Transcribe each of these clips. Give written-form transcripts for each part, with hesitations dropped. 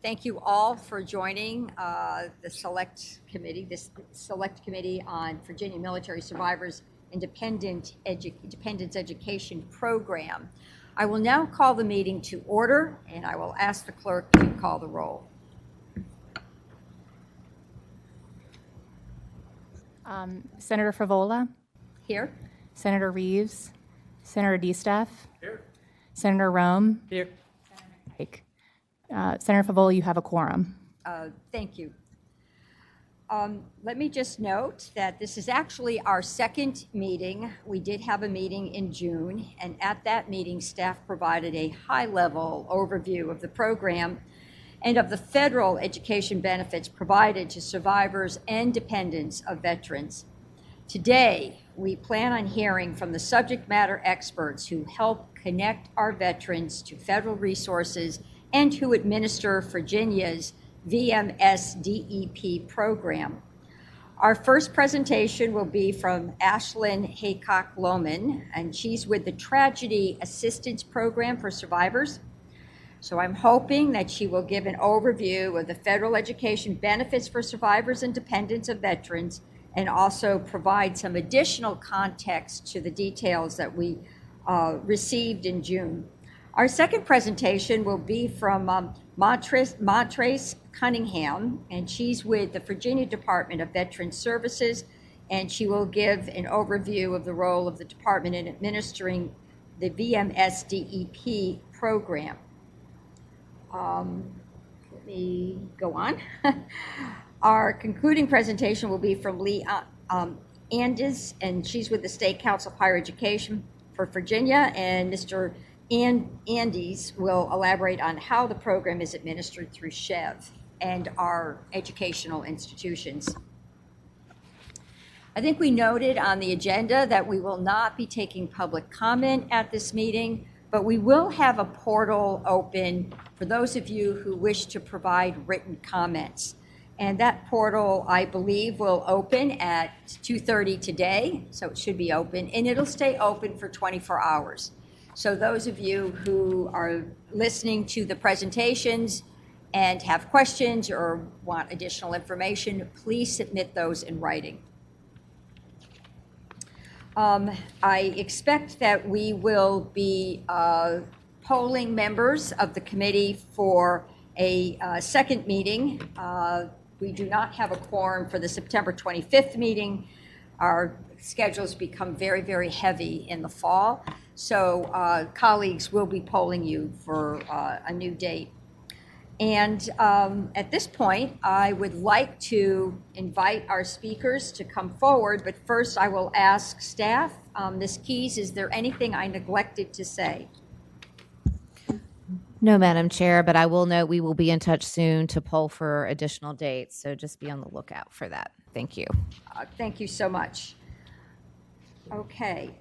Thank you all for joining this select committee on Virginia Military Survivors and Dependents Education Program. I will now call the meeting to order, and I will ask the clerk to call the roll. Senator Favola. Here. Senator Reeves. Senator DeStaff. Here. Senator Rome. Here. Senator Pike. Senator Favola, you have a quorum. Thank you. Let me just note that this is actually our second meeting. We did have a meeting in June, and at that meeting, staff provided a high-level overview of the program and of the federal education benefits provided to survivors and dependents of veterans. Today, we plan on hearing from the subject matter experts who help connect our veterans to federal resources and who administer Virginia's VMSDEP program. Our first presentation will be from Ashlyn Haycock-Lohman, and she's with the Tragedy Assistance Program for Survivors. So I'm hoping that she will give an overview of the federal education benefits for survivors and dependents of veterans, and also provide some additional context to the details that we received in June. Our second presentation will be from Montrese Cunningham, and she's with the Virginia Department of Veterans Services, and she will give an overview of the role of the department in administering the VMSDEP program. Let me go on. Our concluding presentation will be from Lee Andes, and she's with the State Council of Higher Education for Virginia, and Mr. Andes will elaborate on how the program is administered through SHEV and our educational institutions. I think we noted on the agenda that we will not be taking public comment at this meeting, but we will have a portal open for those of you who wish to provide written comments. And that portal, I believe, will open at 2:30 today, so it should be open, and it'll stay open for 24 hours. So those of you who are listening to the presentations and have questions or want additional information, please submit those in writing. I expect that we will be polling members of the committee for a second meeting. We do not have a quorum for the September 25th meeting. Our schedules become very, very heavy in the fall. So colleagues will be polling you for a new date. And at this point, I would like to invite our speakers to come forward, but first I will ask staff, Ms. Keyes, is there anything I neglected to say? No, Madam Chair, but I will note we will be in touch soon to poll for additional dates, so just be on the lookout for that. Thank you. Thank you so much. Okay,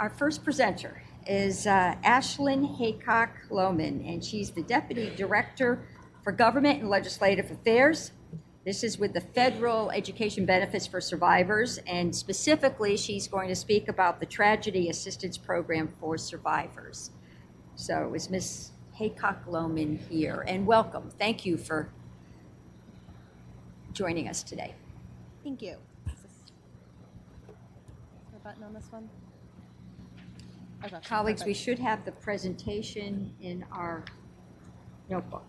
our first presenter is Ashlyn Haycock-Lohman, and she's the Deputy Director for Government and Legislative Affairs. This is with the Federal Education Benefits for Survivors, and specifically she's going to speak about the Tragedy Assistance Program for Survivors. So is Ms. Haycock-Lohman here, and welcome. Thank you for joining us today. Thank you. Is there a button on this one? Okay, Colleagues, perfect. we should have the presentation in our notebook.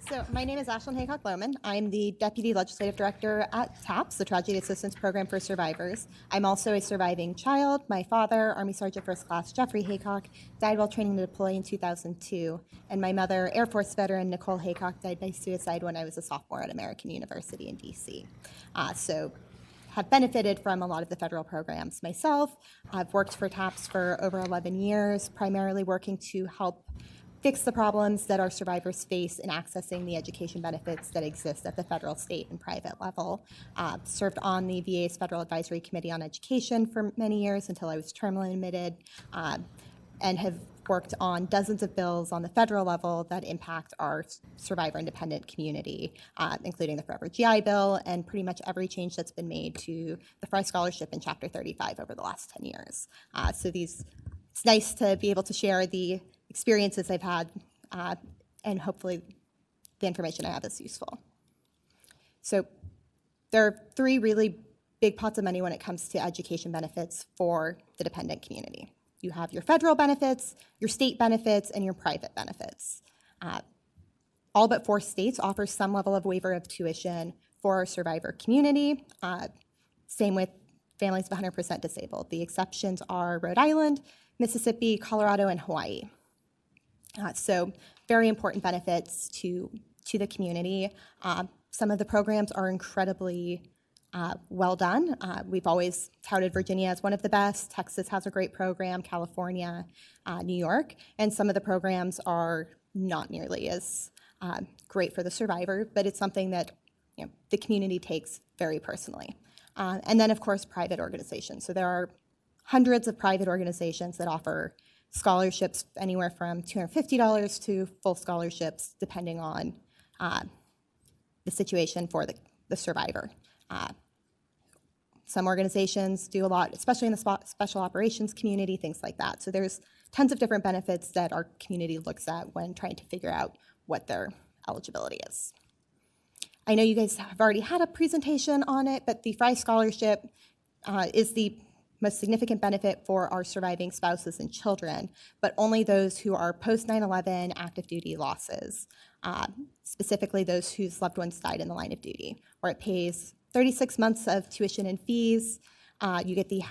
So my name is Ashlyn Haycock-Lohman. I'm the Deputy Legislative Director at TAPS, the Tragedy Assistance Program for Survivors. I'm also a surviving child. My father, Army Sergeant First Class Jeffrey Haycock, died while training to deploy in 2002. And my mother, Air Force veteran Nicole Haycock, died by suicide when I was a sophomore at American University in DC. So have benefited from a lot of the federal programs myself. I've worked for TAPS for over 11 years, primarily working to help fix the problems that our survivors face in accessing the education benefits that exist at the federal, state, and private level. Served on the VA's Federal Advisory Committee on Education for many years until I was terminally admitted, and have worked on dozens of bills on the federal level that impact our survivor and dependent community, including the Forever GI Bill and pretty much every change that's been made to the Fry Scholarship in Chapter 35 over the last 10 years. It's nice to be able to share the experiences I've had, and hopefully the information I have is useful. So there are three really big pots of money when it comes to education benefits for the dependent community. You have your federal benefits, your state benefits, and your private benefits. All but 4 states offer some level of waiver of tuition for our survivor community. Same with families of 100% disabled. The exceptions are Rhode Island, Mississippi, Colorado, and Hawaii. So very important benefits to the community. Some of the programs are incredibly well done. We've always touted Virginia as one of the best. Texas has a great program, California, New York, and some of the programs are not nearly as great for the survivor, but it's something that the community takes very personally. And then, of course, private organizations. So there are hundreds of private organizations that offer scholarships anywhere from $250 to full scholarships, depending on the situation for the survivor. Some organizations do a lot, especially in the special operations community, things like that. So there's tons of different benefits that our community looks at when trying to figure out what their eligibility is. I know you guys have already had a presentation on it, but the Fry Scholarship is the most significant benefit for our surviving spouses and children, but only those who are post 9/11 active duty losses, specifically those whose loved ones died in the line of duty, where it pays 36 months of tuition and fees. You get the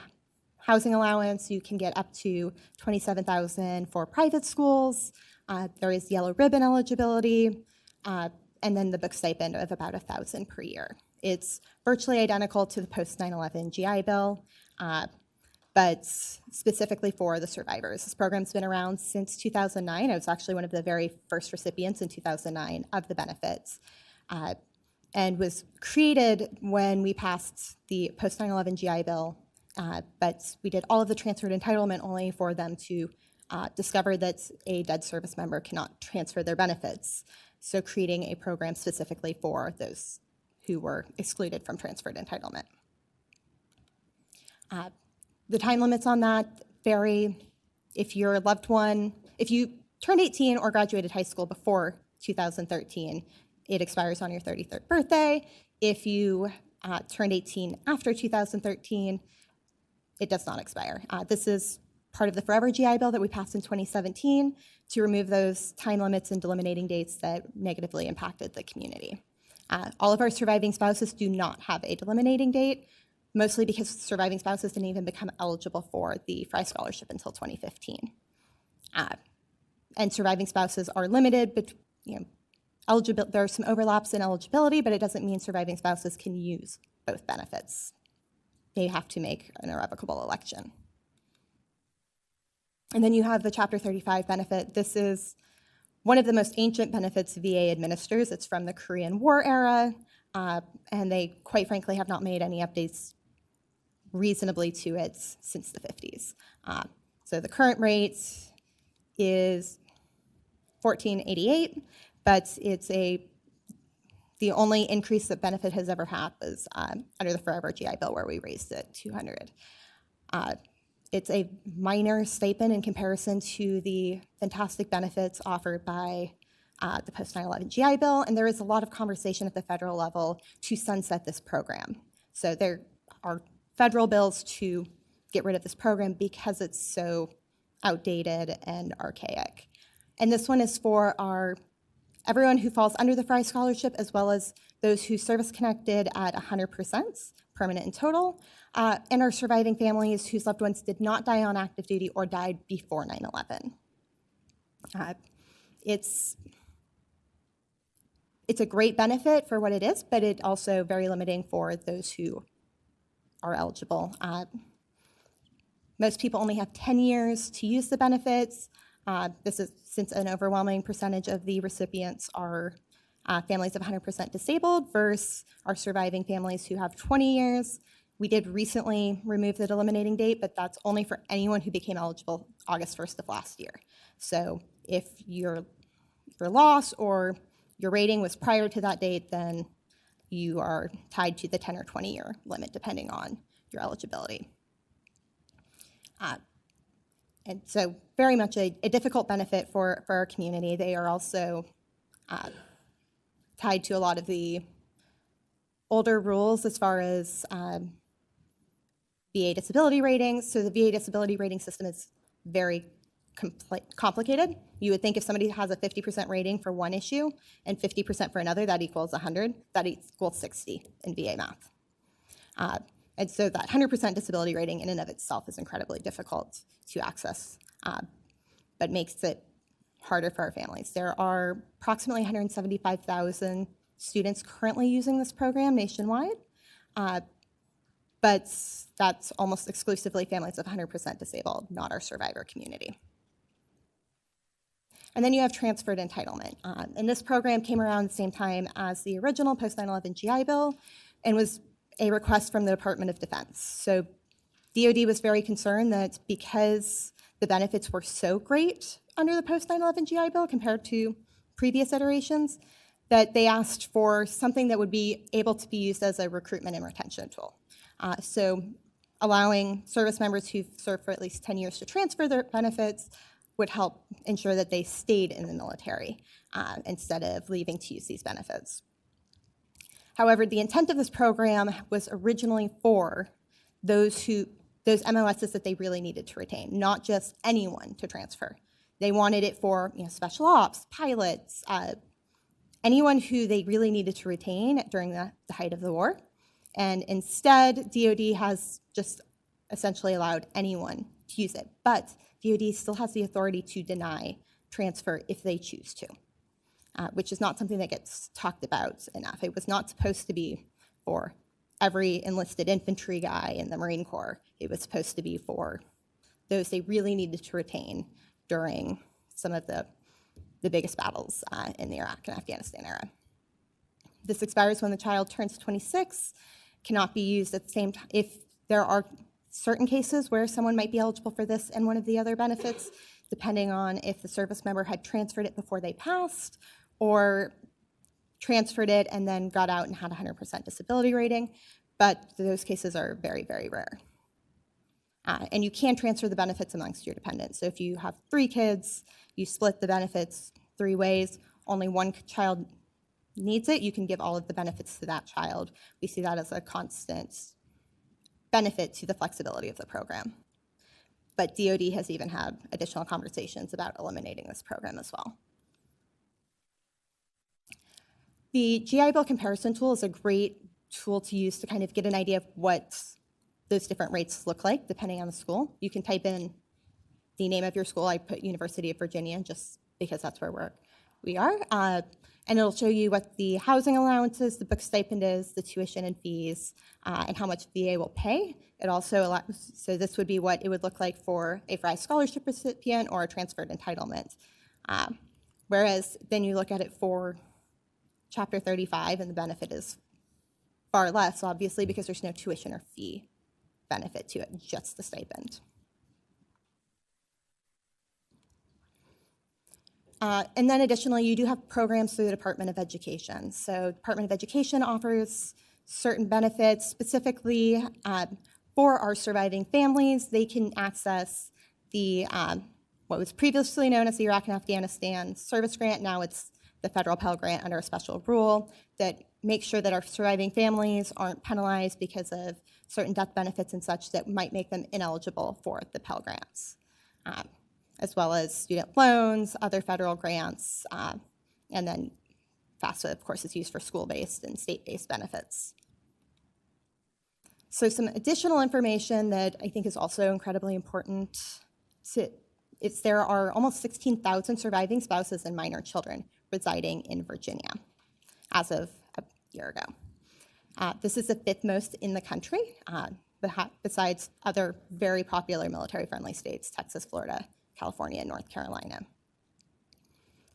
housing allowance. You can get up to $27,000 for private schools. There is yellow ribbon eligibility, and then the book stipend of about $1,000 per year. It's virtually identical to the post 9/11 GI Bill, but specifically for the survivors. This program's been around since 2009. I was actually one of the very first recipients in 2009 of the benefits, and was created when we passed the post 9/11 GI Bill, but we did all of the transferred entitlement only for them to discover that a dead service member cannot transfer their benefits. So creating a program specifically for those who were excluded from transferred entitlement. The time limits on that vary. If your loved one, if you turned 18 or graduated high school before 2013, it expires on your 33rd birthday. If you turned 18 after 2013, it does not expire. This is part of the Forever GI Bill that we passed in 2017 to remove those time limits and delimiting dates that negatively impacted the community. All of our surviving spouses do not have a delimiting date, mostly because surviving spouses didn't even become eligible for the Fry Scholarship until 2015. And surviving spouses are limited, but there are some overlaps in eligibility, but it doesn't mean surviving spouses can use both benefits. They have to make an irrevocable election. And then you have the Chapter 35 benefit. This is one of the most ancient benefits VA administers. It's from the Korean War era, and they, quite frankly, have not made any updates reasonably to it since the 50s. So the current rate is $14.88, but it's the only increase that benefit has ever had was under the Forever GI Bill, where we raised it $200. It's a minor stipend in comparison to the fantastic benefits offered by the post 9/11 GI Bill, and there is a lot of conversation at the federal level to sunset this program. So there are federal bills to get rid of this program because it's so outdated and archaic. And this one is for everyone who falls under the Fry Scholarship, as well as those who service-connected at 100%, permanent and total, and our surviving families whose loved ones did not die on active duty or died before 9/11. It's a great benefit for what it is, but it also very limiting for those who are eligible. Most people only have 10 years to use the benefits. This is since an overwhelming percentage of the recipients are families of 100% disabled versus our surviving families who have 20 years. We did recently remove the delimiting date, but that's only for anyone who became eligible August 1st of last year. So if your loss or your rating was prior to that date, then you are tied to the 10 or 20-year limit, depending on your eligibility. And so very much a difficult benefit for our community. They are also tied to a lot of the older rules as far as VA disability ratings. So the VA disability rating system is very complicated. You would think if somebody has a 50% rating for one issue and 50% for another, that equals 100. That equals 60 in VA math. And so that 100% disability rating in and of itself is incredibly difficult to access, but makes it harder for our families. There are approximately 175,000 students currently using this program nationwide, but that's almost exclusively families of 100% disabled, not our survivor community. And then you have transferred entitlement. And this program came around the same time as the original post 9/11 GI Bill and was a request from the Department of Defense. So DoD was very concerned that because the benefits were so great under the post 9/11 GI Bill compared to previous iterations, that they asked for something that would be able to be used as a recruitment and retention tool. So allowing service members who've served for at least 10 years to transfer their benefits would help ensure that they stayed in the military instead of leaving to use these benefits. However, the intent of this program was originally for those MOSs that they really needed to retain, not just anyone to transfer. They wanted it for special ops, pilots, anyone who they really needed to retain during the height of the war. And instead, DoD has just essentially allowed anyone to use it. But DoD still has the authority to deny transfer if they choose to, which is not something that gets talked about enough. It was not supposed to be for every enlisted infantry guy in the Marine Corps. It was supposed to be for those they really needed to retain during some of the biggest battles in the Iraq and Afghanistan era. This expires when the child turns 26, cannot be used at the same time. If there are certain cases where someone might be eligible for this and one of the other benefits, depending on if the service member had transferred it before they passed or transferred it and then got out and had a 100% disability rating, but those cases are very, very rare. And you can transfer the benefits amongst your dependents. So if you have 3 kids, you split the benefits 3 ways, only one child needs it, you can give all of the benefits to that child. We see that as a constant benefit to the flexibility of the program. But DoD has even had additional conversations about eliminating this program as well. The GI Bill comparison tool is a great tool to use to kind of get an idea of what those different rates look like depending on the school. You can type in the name of your school. I put University of Virginia just because that's where we are. And it'll show you what the housing allowances, the book stipend is, the tuition and fees, and how much VA will pay. It also allows, so this would be what it would look like for a Fry Scholarship recipient or a transferred entitlement. Whereas then you look at it for Chapter 35 and the benefit is far less, obviously, because there's no tuition or fee benefit to it, just the stipend. And then additionally, you do have programs through the Department of Education. So Department of Education offers certain benefits specifically for our surviving families. They can access the what was previously known as the Iraq and Afghanistan Service Grant. Now it's the federal Pell Grant under a special rule that makes sure that our surviving families aren't penalized because of certain death benefits and such that might make them ineligible for the Pell Grants. As well as student loans, other federal grants, and then FAFSA, of course, is used for school-based and state-based benefits. So some additional information that I think is also incredibly important, there are almost 16,000 surviving spouses and minor children residing in Virginia as of a year ago. This is the 5th most in the country, besides other very popular military-friendly states, Texas, Florida, California, and North Carolina.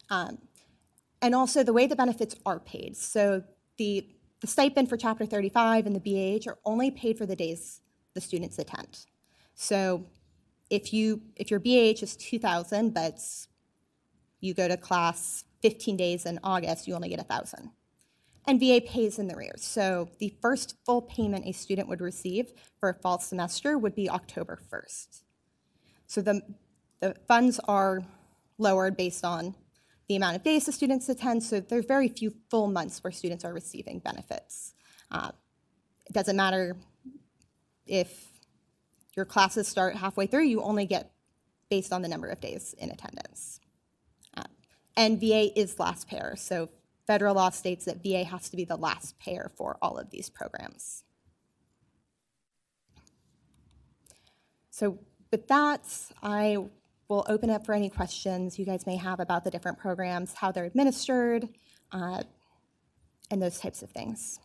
And also the way the benefits are paid. So the stipend for Chapter 35 and the BAH are only paid for the days the students attend. So if your BAH is $2,000, but you go to class 15 days in August, you only get $1,000. And VA pays in the arrears. So the first full payment a student would receive for a fall semester would be October 1st. So The funds are lowered based on the amount of days the students attend, so there's very few full months where students are receiving benefits. It doesn't matter if your classes start halfway through, you only get based on the number of days in attendance. And VA is last payer, so federal law states that VA has to be the last payer for all of these programs. So with that, I will open up for any questions you guys may have about the different programs, how they're administered, and those types of things.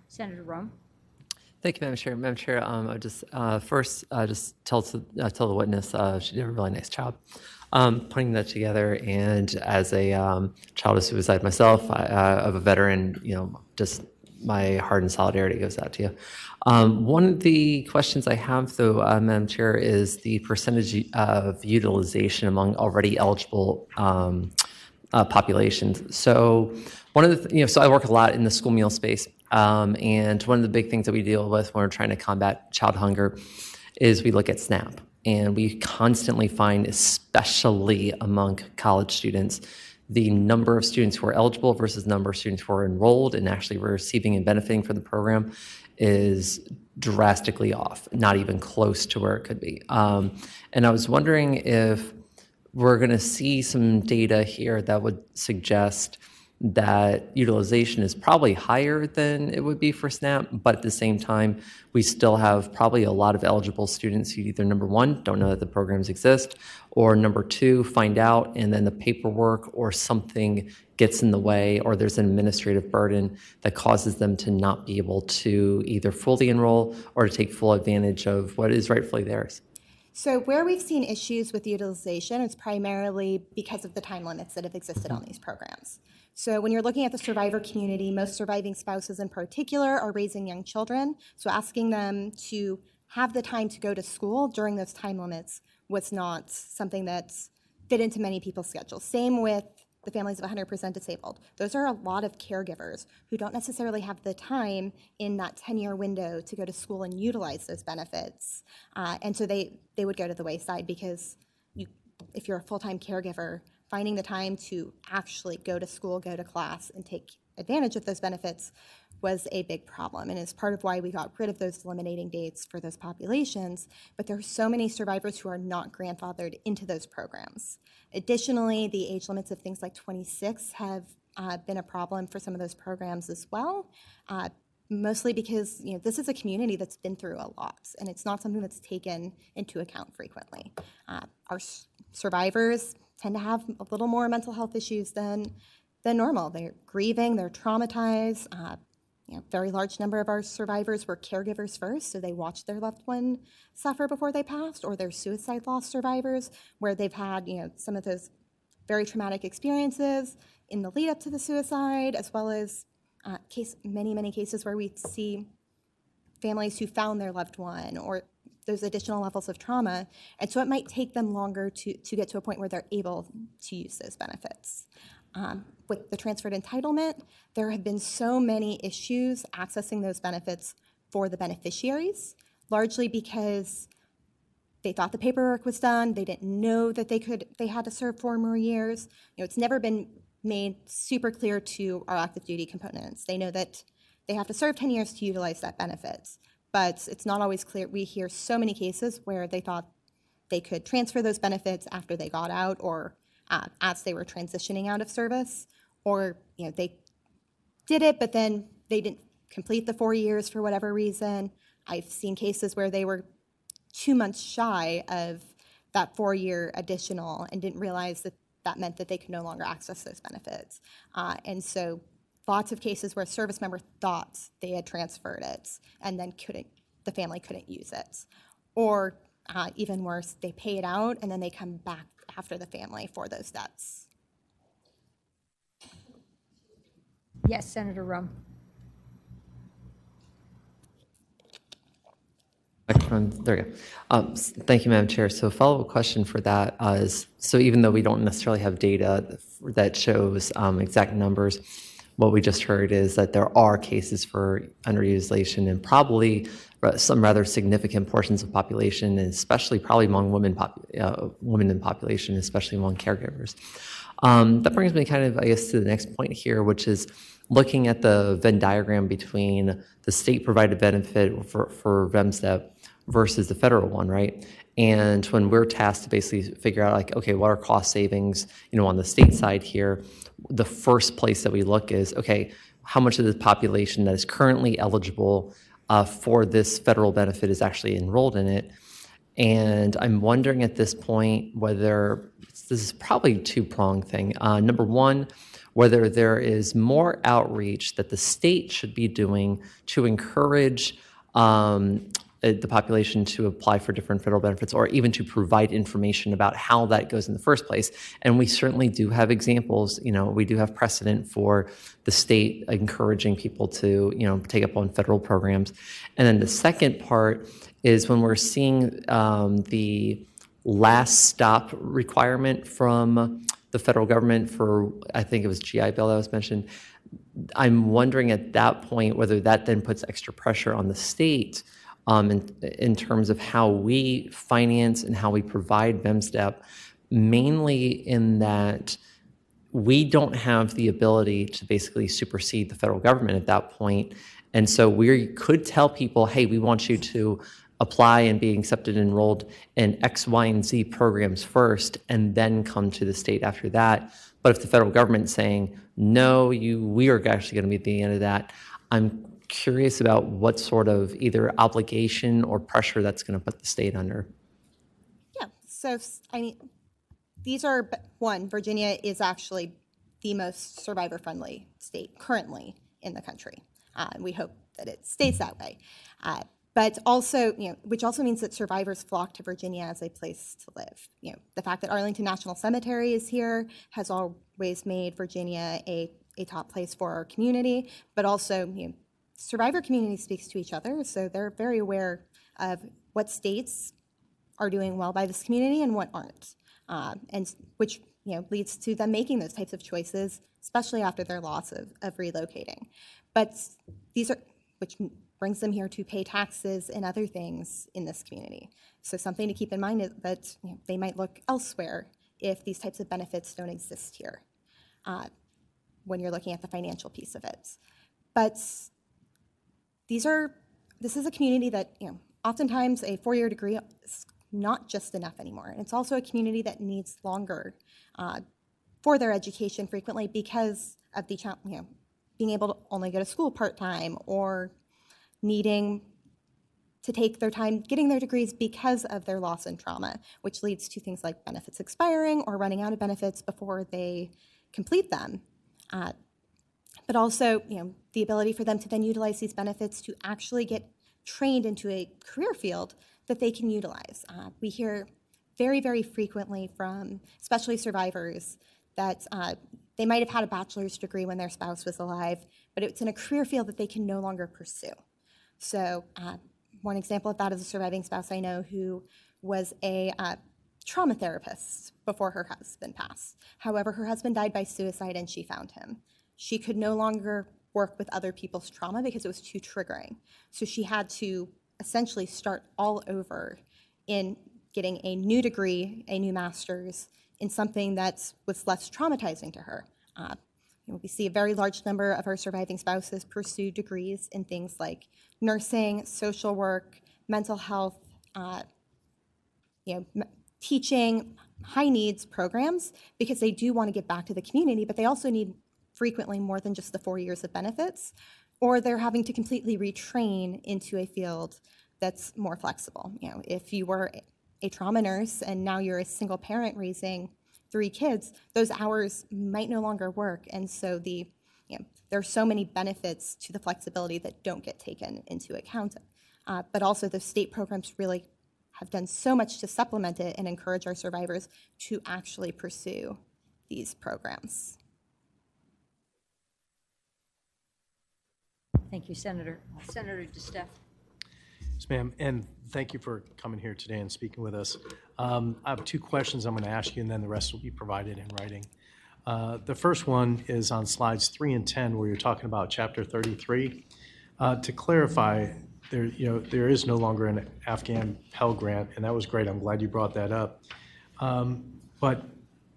Senator Rome. Thank you, Madam Chair. Madam Chair, I would just first just tell the witness she did a really nice job putting that together. And as a child of suicide myself, of a veteran, just my heart and solidarity goes out to you. One of the questions I have, though, Madam Chair, is the percentage of utilization among already eligible populations. So one of the, so I work a lot in the school meal space. And one of the big things that we deal with when we're trying to combat child hunger is we look at SNAP. And we constantly find, especially among college students, the number of students who are eligible versus the number of students who are enrolled and actually receiving and benefiting from the program is drastically off, not even close to where it could be. And I was wondering if we're going to see some data here that would suggest that utilization is probably higher than it would be for SNAP, but at the same time, we still have probably a lot of eligible students who either, number one, don't know that the programs exist, or number two, find out and then the paperwork or something gets in the way, or there's an administrative burden that causes them to not be able to either fully enroll or to take full advantage of what is rightfully theirs. So where we've seen issues with utilization, it's primarily because of the time limits that have existed on these programs. So when you're looking at the survivor community, most surviving spouses in particular are raising young children. So asking them to have the time to go to school during those time limits was not something that fit into many people's schedules. Same with the families of 100% disabled. Those are a lot of caregivers who don't necessarily have the time in that 10-year window to go to school and utilize those benefits. And so they would go to the wayside because if you're a full-time caregiver, finding the time to actually go to school, go to class, and take advantage of those benefits was a big problem. And it's part of why we got rid of those eliminating dates for those populations. But there are so many survivors who are not grandfathered into those programs. Additionally, the age limits of things like 26 have been a problem for some of those programs as well. Mostly because this is a community that's been through a lot, and it's not something that's taken into account frequently. Our survivors tend to have a little more mental health issues than normal. They're grieving, they're traumatized. Very large number of our survivors were caregivers first, so they watched their loved one suffer before they passed, or they're suicide loss survivors, where they've had some of those very traumatic experiences in the lead up to the suicide, as well as many cases where we see families who found their loved one or those additional levels of trauma. And so it might take them longer to get to a point where they're able to use those benefits. With the transferred entitlement, there have been so many issues accessing those benefits for the beneficiaries, largely because they thought the paperwork was done, they didn't know that they had to serve 4 more years. It's never been made super clear to our active duty components. They know that they have to serve 10 years to utilize that benefits, but it's not always clear. We hear so many cases where they thought they could transfer those benefits after they got out or as they were transitioning out of service, or they did it, but then they didn't complete the 4 years for whatever reason. I've seen cases where they were 2 months shy of that 4-year additional and didn't realize that meant that they could no longer access those benefits. And so lots of cases where a service member thought they had transferred it and then the family couldn't use it. Or even worse, they pay it out and then they come back after the family for those debts. Yes, Senator Rome. There you go. Thank you, Madam Chair. So a follow-up question for that is, so even though we don't necessarily have data that shows exact numbers, what we just heard is that there are cases for underutilization and probably some rather significant portions of population, and especially probably among women in population, especially among caregivers. That brings me kind of, I guess, to the next point here, which is looking at the Venn diagram between the state-provided benefit for VMSDEP versus the federal one, right? And when we're tasked to basically figure out, like, okay, what are cost savings, on the state side here, the first place that we look is, okay, how much of the population that is currently eligible for this federal benefit is actually enrolled in it. And I'm wondering at this point whether this is probably a two-pronged thing. Number one, whether there is more outreach that the state should be doing to encourage the population to apply for different federal benefits, or even to provide information about how that goes in the first place. And we certainly do have examples, we do have precedent for the state encouraging people to, take up on federal programs. And then the second part is when we're seeing the last stop requirement from the federal government for, I think it was GI Bill that was mentioned. I'm wondering at that point whether that then puts extra pressure on the state in terms of how we finance and how we provide VMSDEP, mainly in that we don't have the ability to basically supersede the federal government at that point. And so we could tell people, hey, we want you to apply and be accepted and enrolled in X, Y, and Z programs first, and then come to the state after that. But if the federal government's saying, no, we are actually going to be at the end of that, I'm curious about what sort of either obligation or pressure that's going to put the state under. Yeah, so these are, Virginia is actually the most survivor-friendly state currently in the country. We hope that it stays that way. But also, which also means that survivors flock to Virginia as a place to live. The fact that Arlington National Cemetery is here has always made Virginia a top place for our community, but also, survivor community speaks to each other, so they're very aware of what states are doing well by this community and what aren't, and which leads to them making those types of choices, especially after their loss of relocating. But which brings them here to pay taxes and other things in this community. So something to keep in mind is that they might look elsewhere if these types of benefits don't exist here, when you're looking at the financial piece of it. But this is a community that, oftentimes a 4-year degree is not just enough anymore. And it's also a community that needs longer for their education frequently because of the, being able to only go to school part-time or needing to take their time getting their degrees because of their loss and trauma, which leads to things like benefits expiring or running out of benefits before they complete them. But also, the ability for them to then utilize these benefits to actually get trained into a career field that they can utilize. We hear very, very frequently from, especially survivors, that they might have had a bachelor's degree when their spouse was alive, but it's in a career field that they can no longer pursue. So one example of that is a surviving spouse I know who was a trauma therapist before her husband passed. However, her husband died by suicide and she found him. She could no longer work with other people's trauma because it was too triggering. So she had to essentially start all over in getting a new degree, a new master's, in something that was less traumatizing to her. We see a very large number of our surviving spouses pursue degrees in things like nursing, social work, mental health, teaching, high needs programs, because they do want to get back to the community, but they also need frequently more than just the 4 years of benefits, or they're having to completely retrain into a field that's more flexible. If you were a trauma nurse and now you're a single parent raising 3 kids, those hours might no longer work. And so there are so many benefits to the flexibility that don't get taken into account. But also the state programs really have done so much to supplement it and encourage our survivors to actually pursue these programs. Thank you, Senator. Senator DeStefano. Yes, ma'am, and thank you for coming here today and speaking with us. I have 2 questions I'm going to ask you, and then the rest will be provided in writing. The first one is on slides 3 and 10, where you're talking about Chapter 33. To clarify, there is no longer an Afghan Pell Grant, and that was great. I'm glad you brought that up. But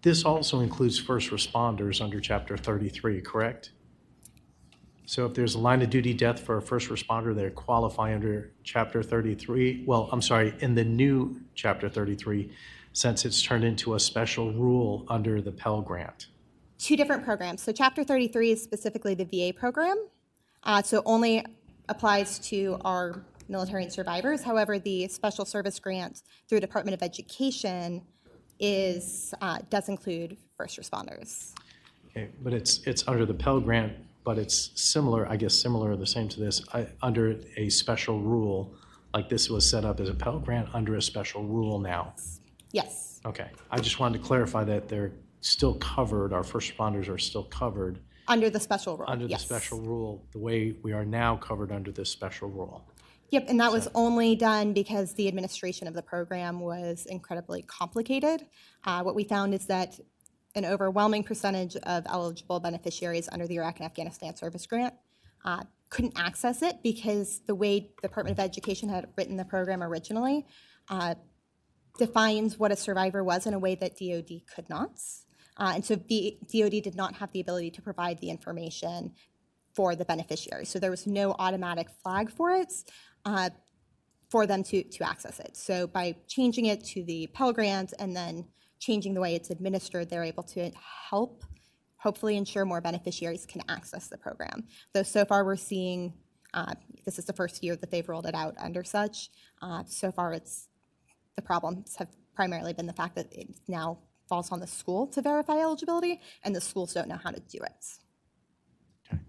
this also includes first responders under Chapter 33, correct? So if there's a line of duty death for a first responder, they qualify under Chapter 33. Well, I'm sorry, in the new Chapter 33, since it's turned into a special rule under the Pell Grant. Two different programs. So Chapter 33 is specifically the VA program. So only applies to our military and survivors. However, the special service grant through Department of Education does include first responders. Okay, but it's under the Pell Grant, but it's similar, I guess similar or the same to this, under a special rule, like this was set up as a Pell Grant under a special rule now. Yes. Okay, I just wanted to clarify that they're still covered, our first responders are still covered. Under the special rule, Under the yes. special rule, the way we are now covered under this special rule. Yep, and that was only done because the administration of the program was incredibly complicated. What we found is that an overwhelming percentage of eligible beneficiaries under the Iraq and Afghanistan Service Grant couldn't access it because the way the Department of Education had written the program originally defines what a survivor was in a way that DoD could not. And so the DoD did not have the ability to provide the information for the beneficiary. So there was no automatic flag for it for them to access it. So by changing it to the Pell Grant and then changing the way it's administered, they're able to help hopefully ensure more beneficiaries can access the program. Though so far we're seeing, this is the first year that they've rolled it out under such. So far the problems have primarily been the fact that it now falls on the school to verify eligibility, and the schools don't know how to do it. Okay.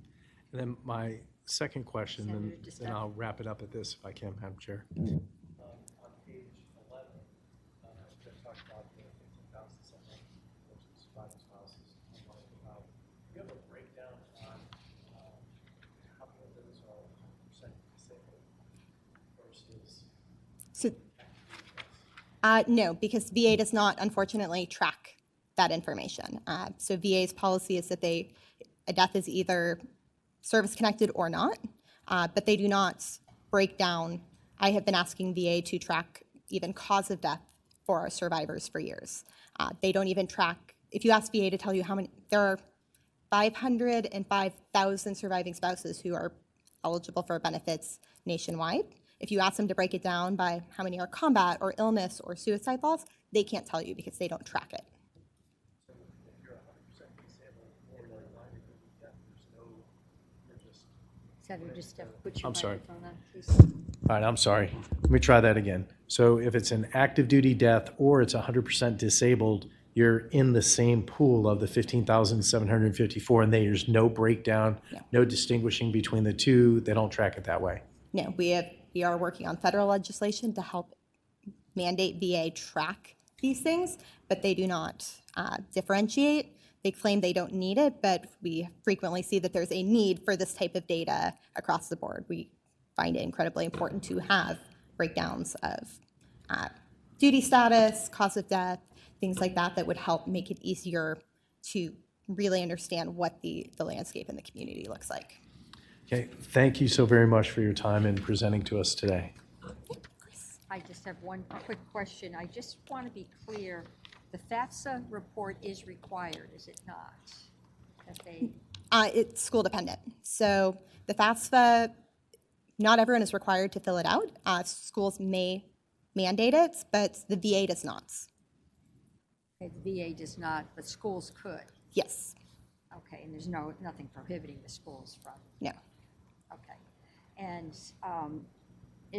And then my second question, Senator and DeStefano. then I'll wrap it up at this if I can, Madam Chair. On page 11, Jeff talked about the 15,700 surviving spouses. Do you have a breakdown on how many of those are 100% disabled versus? So, no, because VA does not, unfortunately, track that information. So VA's policy is that a death is either service-connected or not, but they do not break down. I have been asking VA to track even cause of death for our survivors for years. They don't even track, if you ask VA to tell you how many, there are 505,000 surviving spouses who are eligible for benefits nationwide. If you ask them to break it down by how many are combat or illness or suicide loss, they can't tell you because they don't track it. So if you're 100% disabled or you're line of duty death, you're just. Senator DeStefano, put your I'm sorry. microphone on, please. All right, I'm sorry. Let me try that again. So if it's an active duty death or it's 100% disabled, you're in the same pool of the 15,754, and there's no breakdown, no distinguishing between the two. They don't track it that way. No, we are working on federal legislation to help mandate VA track these things, but they do not differentiate. They claim they don't need it, but we frequently see that there's a need for this type of data across the board. We find it incredibly important to have breakdowns of duty status, cause of death, things like that would help make it easier to really understand what the landscape in the community looks like. Okay, thank you so very much for your time in presenting to us today. I just have one quick question. I just want to be clear. The FAFSA report is required, is it not? That they, It's school dependent. So the FAFSA, not everyone is required to fill it out. Schools may mandate it, but the VA does not. okay, the VA does not, but schools could. Yes. Okay, and there's nothing prohibiting the schools from. No. Okay, and is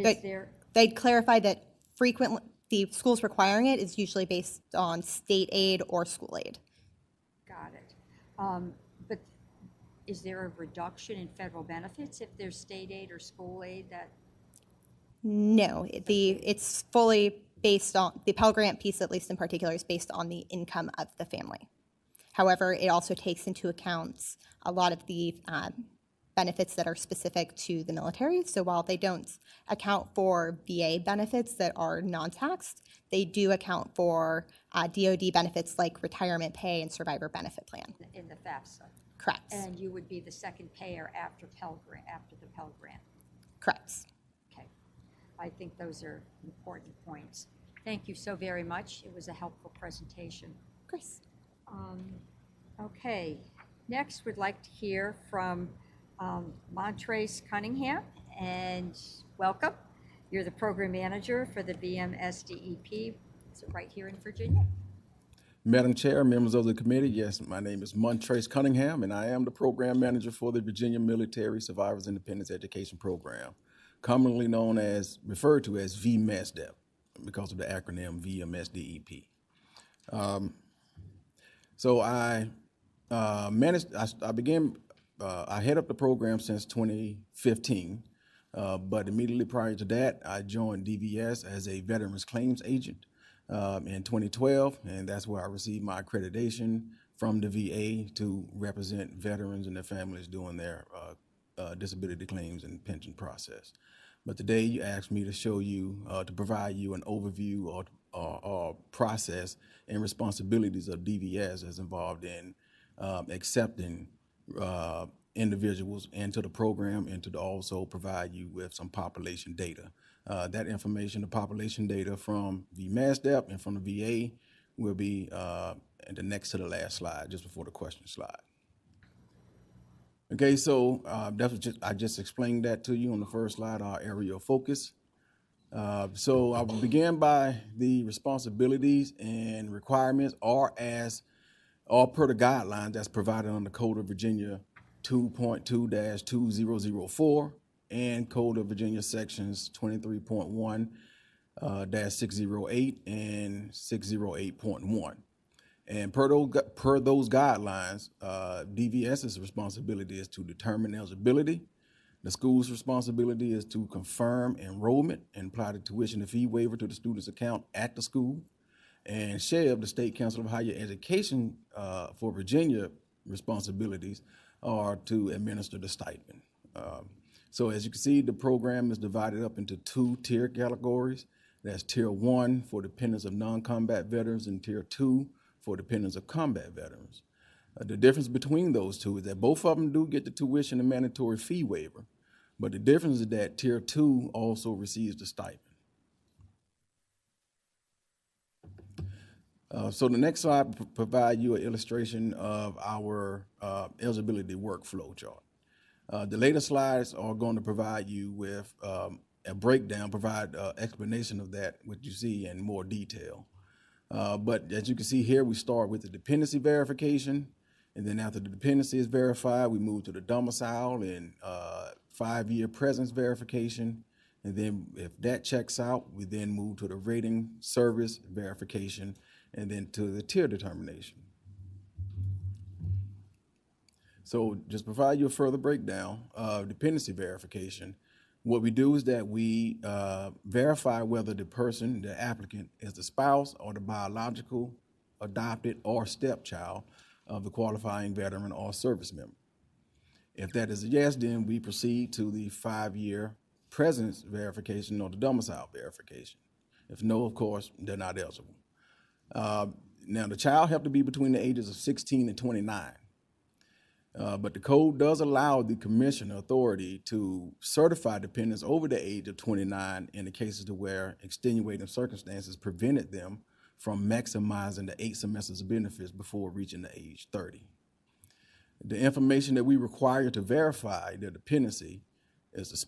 But there? they'd clarify that frequently the schools requiring it is usually based on state aid or school aid. Got it. But is there a reduction in federal benefits if there's state aid or school aid that? No, it's fully based on, the Pell Grant piece, at least in particular, is based on the income of the family. However, it also takes into account a lot of the benefits that are specific to the military. So while they don't account for VA benefits that are non-taxed, they do account for DoD benefits like retirement pay and survivor benefit plan. In the FAFSA? Correct. And you would be the second payer after the Pell Grant? Correct. Okay. I think those are important points. Thank you so very much. It was a helpful presentation. Of course. Okay, next we'd like to hear from Montrace Cunningham, and welcome. You're the program manager for the VMSDEP. Is it right here in Virginia? Madam Chair, members of the committee, yes, my name is Montrace Cunningham, and I am the program manager for the Virginia Military Survivors Independence Education Program, commonly known as, referred to as VMSDEP, because of the acronym VMSDEP. So I head up the program since 2015, but immediately prior to that, I joined DVS as a Veterans Claims Agent in 2012, and that's where I received my accreditation from the VA to represent veterans and their families during their disability claims and pension process. But today you asked me to show you, to provide you an overview or process and responsibilities of DVS as involved in accepting individuals into the program, and to also provide you with some population data. That information, the population data from VMSDEP and from the VA, will be in the next to the last slide, just before the question slide. Okay, so I just explained that to you on the first slide, our area of focus. So I will begin by the responsibilities and requirements are per the guidelines that's provided on the Code of Virginia 2.2-2004 and Code of Virginia sections 23.1-608 and 608.1. And per those guidelines, DVS's responsibility is to determine eligibility. The school's responsibility is to confirm enrollment and apply the tuition and fee waiver to the student's account at the school. And SHEV, the State Council of Higher Education for Virginia responsibilities, are to administer the stipend. So as you can see, the program is divided up into two tier categories. That's Tier 1 for dependents of non-combat veterans and Tier 2 for dependents of combat veterans. The difference between those two is that both of them do get the tuition and mandatory fee waiver, but the difference is that Tier 2 also receives the stipend. So the next slide provides you an illustration of our eligibility workflow chart. The later slides are going to provide you with a breakdown, provide explanation of that, what you see in more detail. But as you can see here, we start with the dependency verification, and then after the dependency is verified, we move to the domicile and 5-year presence verification. And then if that checks out, we then move to the rating service verification, and then to the tier determination. So just provide you a further breakdown of dependency verification. What we do is that we verify whether the person, the applicant, is the spouse or the biological, adopted, or stepchild of the qualifying veteran or service member. If that is a yes, then we proceed to the 5-year presence verification or the domicile verification. If no, of course, they're not eligible. Now, the child have to be between the ages of 16 and 29. But the code does allow the commissioner authority to certify dependents over the age of 29 in the cases to where extenuating circumstances prevented them from maximizing the 8 semesters of benefits before reaching the age 30. The information that we require to verify their dependency is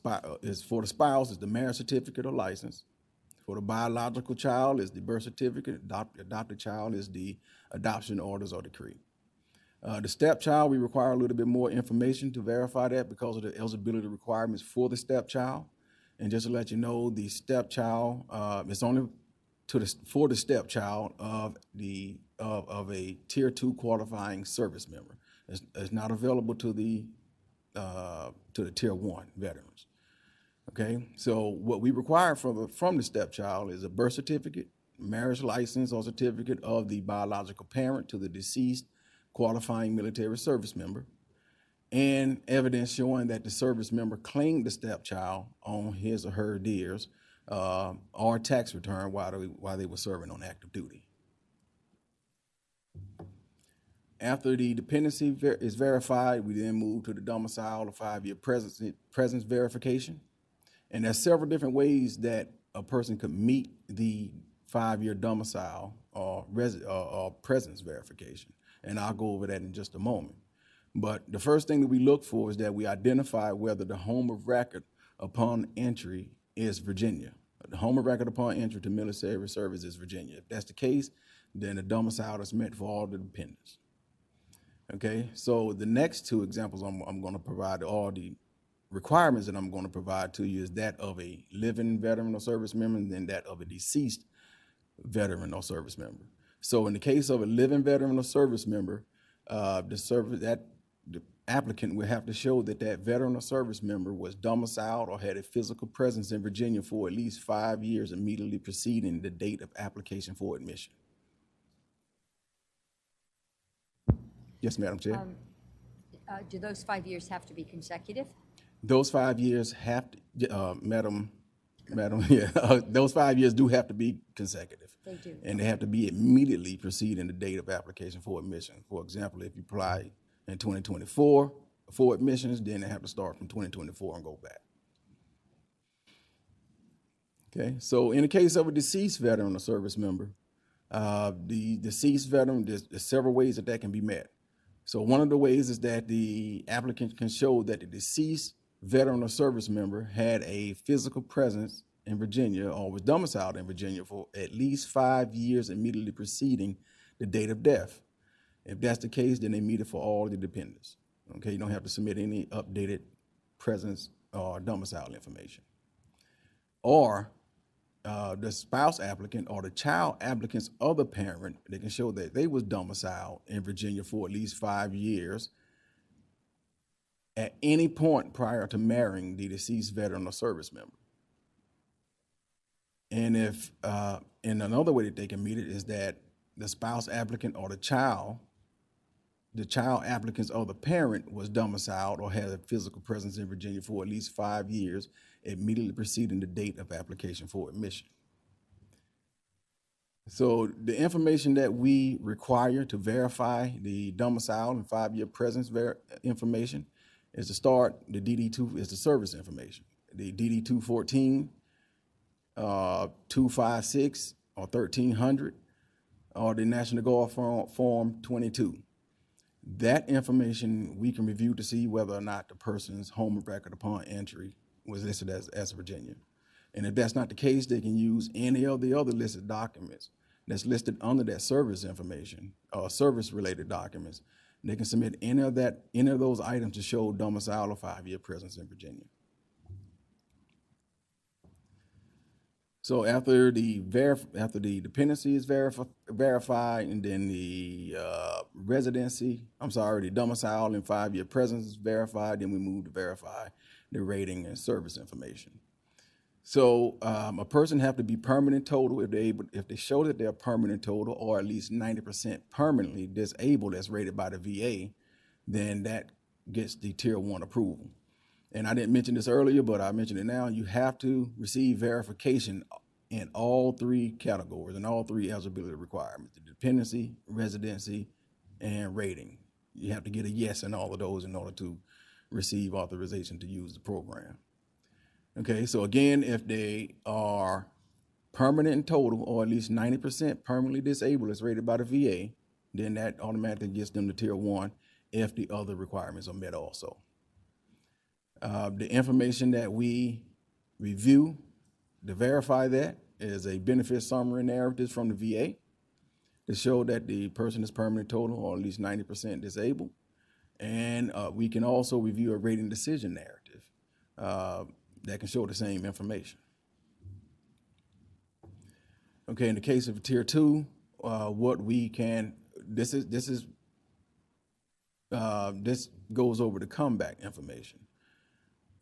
for the spouse is the marriage certificate or license. For the biological child is the birth certificate. Adopted child is the adoption orders or decree. The stepchild, we require a little bit more information to verify that because of the eligibility requirements for the stepchild. And just to let you know, the stepchild is only for the stepchild of a Tier 2 qualifying service member. It's not available to the Tier 1 veterans. Okay, so what we require from the stepchild is a birth certificate, marriage license or certificate of the biological parent to the deceased qualifying military service member, and evidence showing that the service member claimed the stepchild on his or her DEERS or tax return while they were serving on active duty. After the dependency is verified, we then move to the domicile or 5-year presence verification. And there's several different ways that a person could meet the 5-year domicile or presence verification. And I'll go over that in just a moment. But the first thing that we look for is that we identify whether the home of record upon entry is Virginia. The home of record upon entry to military service is Virginia. If that's the case, then the domicile is met for all the dependents. Okay, so the next two examples I'm going to provide, all the requirements that I'm going to provide to you, is that of a living veteran or service member and then that of a deceased veteran or service member. So in the case of a living veteran or service member, the applicant will have to show that that veteran or service member was domiciled or had a physical presence in Virginia for at least 5 years immediately preceding the date of application for admission. Yes, Madam Chair. Do those 5 years have to be consecutive? Those 5 years have to, Madam, yeah, those 5 years do have to be consecutive. They do. And they have to be immediately preceding the date of application for admission. For example, if you apply in 2024 for admissions, then they have to start from 2024 and go back. Okay, so in the case of a deceased veteran or service member, the deceased veteran, there's several ways that can be met. So one of the ways is that the applicant can show that the deceased veteran or service member had a physical presence in Virginia or was domiciled in Virginia for at least 5 years immediately preceding the date of death. If that's the case, then they meet it for all the dependents. Okay, you don't have to submit any updated presence or domicile information. Or the spouse applicant or the child applicant's other parent, they can show that they was domiciled in Virginia for at least 5 years at any point prior to marrying the deceased veteran or service member. And if, and another way that they can meet it is that the spouse applicant or the child applicant's other parent was domiciled or had a physical presence in Virginia for at least 5 years immediately preceding the date of application for admission. So the information that we require to verify the domicile and 5-year presence information is to start, the DD2 is the service information. The DD-214, 256 or 1300, or the National Guard Form 22. That information we can review to see whether or not the person's home of record upon entry was listed as Virginia. And if that's not the case, they can use any of the other listed documents that's listed under that service information or service-related documents. They can submit any of those items to show domicile or 5-year presence in Virginia. So after the dependency is verified, and then the the domicile and 5-year presence is verified, then we move to verify the rating and service information. So a person have to be permanent total if they show that they're permanent total or at least 90% permanently disabled as rated by the VA, then that gets the Tier 1 approval. And I didn't mention this earlier, but I mentioned it now. You have to receive verification in all 3 categories and all 3 eligibility requirements: the dependency, residency, and rating. You have to get a yes in all of those in order to receive authorization to use the program. Okay, so again, if they are permanent in total or at least 90% permanently disabled as rated by the VA, then that automatically gets them to Tier 1 if the other requirements are met also. The information that we review to verify that is a benefit summary narrative from the VA to show that the person is permanent total or at least 90% disabled. And we can also review a rating decision narrative that can show the same information. Okay, in the case of Tier 2, this goes over the comeback information.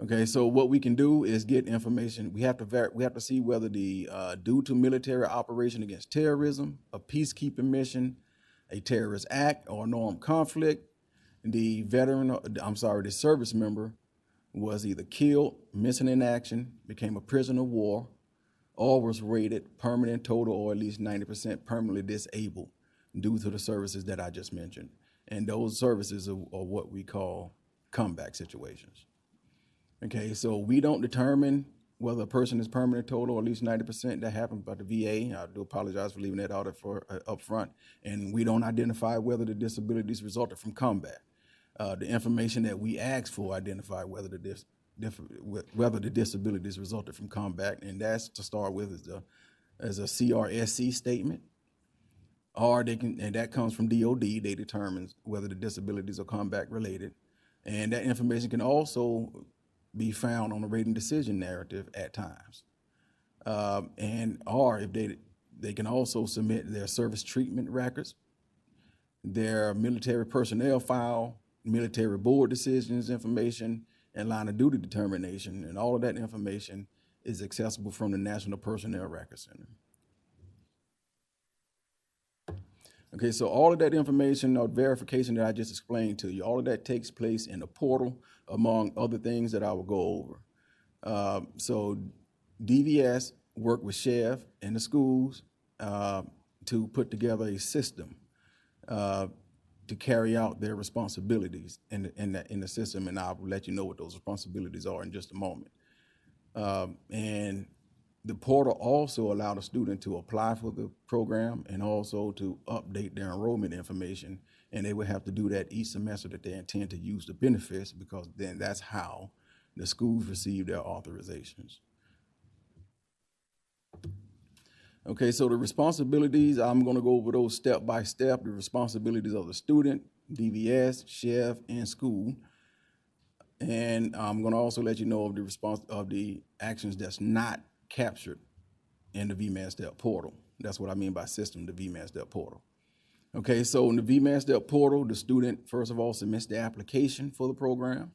Okay, so what we can do is get information. We have to see whether the due to military operation against terrorism, a peacekeeping mission, a terrorist act, or an armed conflict, the service member was either killed, missing in action, became a prisoner of war, or was rated permanent total or at least 90% permanently disabled due to the services that I just mentioned. And those services are what we call comeback situations. Okay, so we don't determine whether a person is permanent total or at least 90%. That happens by the VA. I do apologize for leaving that out up front. And we don't identify whether the disabilities resulted from combat. The information that we ask for identify whether the disabilities resulted from combat, and that's to start with is a CRSC statement, or and that comes from DOD. They determine whether the disabilities are combat related, and that information can also be found on a rating decision narrative at times, or if they can also submit their service treatment records, their military personnel file, military board decisions information, and line of duty determination, and all of that information is accessible from the National Personnel Record Center. Okay, so all of that information or verification that I just explained to you, all of that takes place in the portal, among other things that I will go over. So DVS worked with Chev and the schools to put together a system to carry out their responsibilities in the system, and I'll let you know what those responsibilities are in just a moment. And the portal also allowed a student to apply for the program and also to update their enrollment information, and they would have to do that each semester that they intend to use the benefits, because then that's how the schools receive their authorizations. Okay, so the responsibilities, I'm going to go over those step by step. The responsibilities of the student, DVS, Chev, and school. And I'm going to also let you know of the actions that's not captured in the VMSDEP portal. That's what I mean by system, the VMSDEP portal. Okay, so in the VMSDEP portal, the student, first of all, submits the application for the program.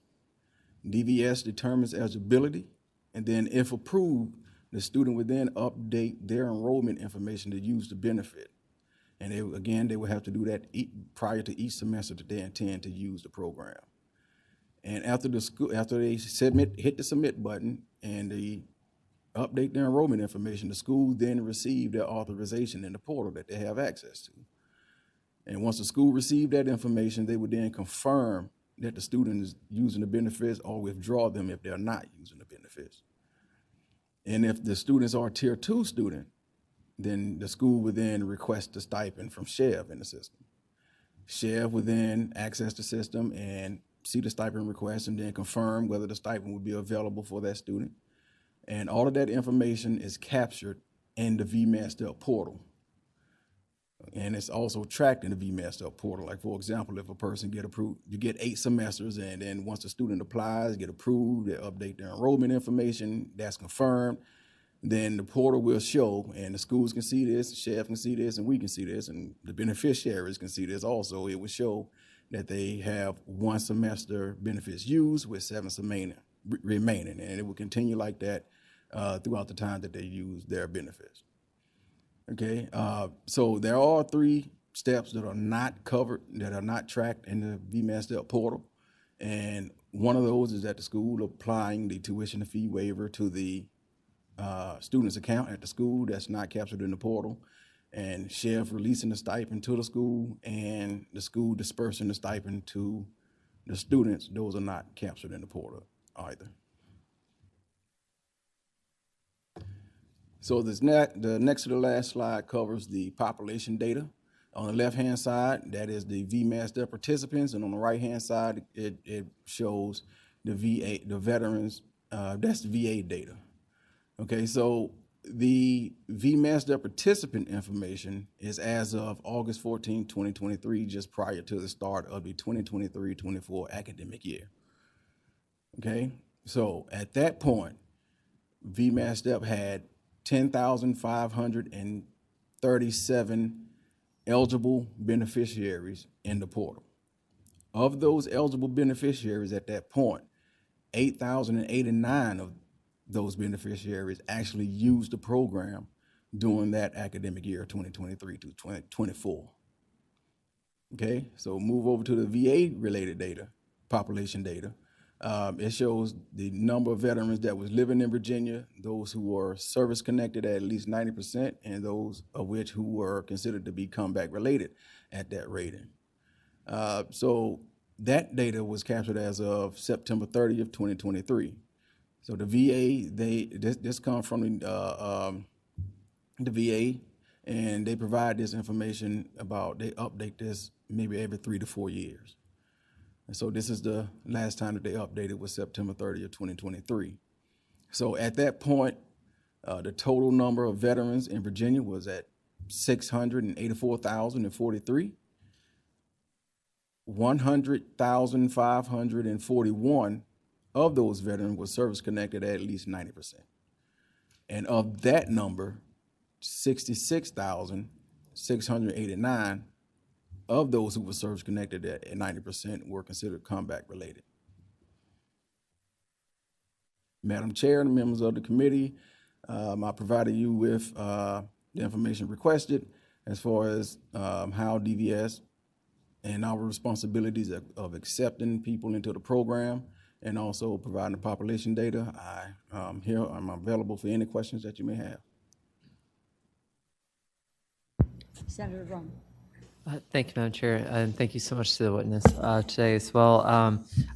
DVS determines eligibility, and then if approved, the student would then update their enrollment information to use the benefit. And they would have to do that prior to each semester that they intend to use the program. And after they hit the submit button and they update their enrollment information, the school then receive their authorization in the portal that they have access to. And once the school received that information, they would then confirm that the student is using the benefits or withdraw them if they're not using the benefits. And if the students are a tier 2 student, then the school would then request a stipend from Chev in the system. Chev would then access the system and see the stipend request and then confirm whether the stipend would be available for that student. And all of that information is captured in the VMSDEP portal. And it's also tracked in the VMSDEP portal. Like, for example, if a person get approved, you get 8 semesters, and then once the student applies, get approved, they update their enrollment information, that's confirmed, then the portal will show, and the schools can see this, the Chev can see this, and we can see this, and the beneficiaries can see this also. It will show that they have 1 semester benefits used with 7 remaining, and it will continue like that throughout the time that they use their benefits. Okay, so there are 3 steps that are not covered, that are not tracked in the VMSDEP portal. And one of those is that the school applying the tuition and fee waiver to the student's account at the school. That's not captured in the portal. And Chev releasing the stipend to the school, and the school dispersing the stipend to the students. Those are not captured in the portal either. So the next to the last slide covers the population data. On the left-hand side, that is the VMSDEP participants, and on the right-hand side, it shows the veterans. That's the VA data. Okay, so the VMSDEP participant information is as of August 14, 2023, just prior to the start of the 2023-24 academic year. Okay, so at that point, VMSDEP had 10,537 eligible beneficiaries in the portal. Of those eligible beneficiaries at that point, 8,089 of those beneficiaries actually used the program during that academic year, 2023 to 2024. Okay, so move over to the VA-related data, population data. It shows the number of veterans that was living in Virginia, those who were service-connected at least 90%, and those of which who were considered to be combat-related at that rating. So that data was captured as of September 30th, 2023. So the VA, this comes from the VA, and they provide this information they update this maybe every 3 to 4 years. And so this is the last time that they updated was September 30th, 2023. So at that point, the total number of veterans in Virginia was at 684,043. 100,541 of those veterans were service-connected at least 90%. And of that number, 66,689 of those who were service-connected at 90% were considered combat-related. Madam Chair and members of the committee, I provided you with the information requested as far as how DVS and our responsibilities of accepting people into the program and also providing the population data. I'm available for any questions that you may have. Senator Roman. Thank you, Madam Chair, and thank you so much to the witness today as well.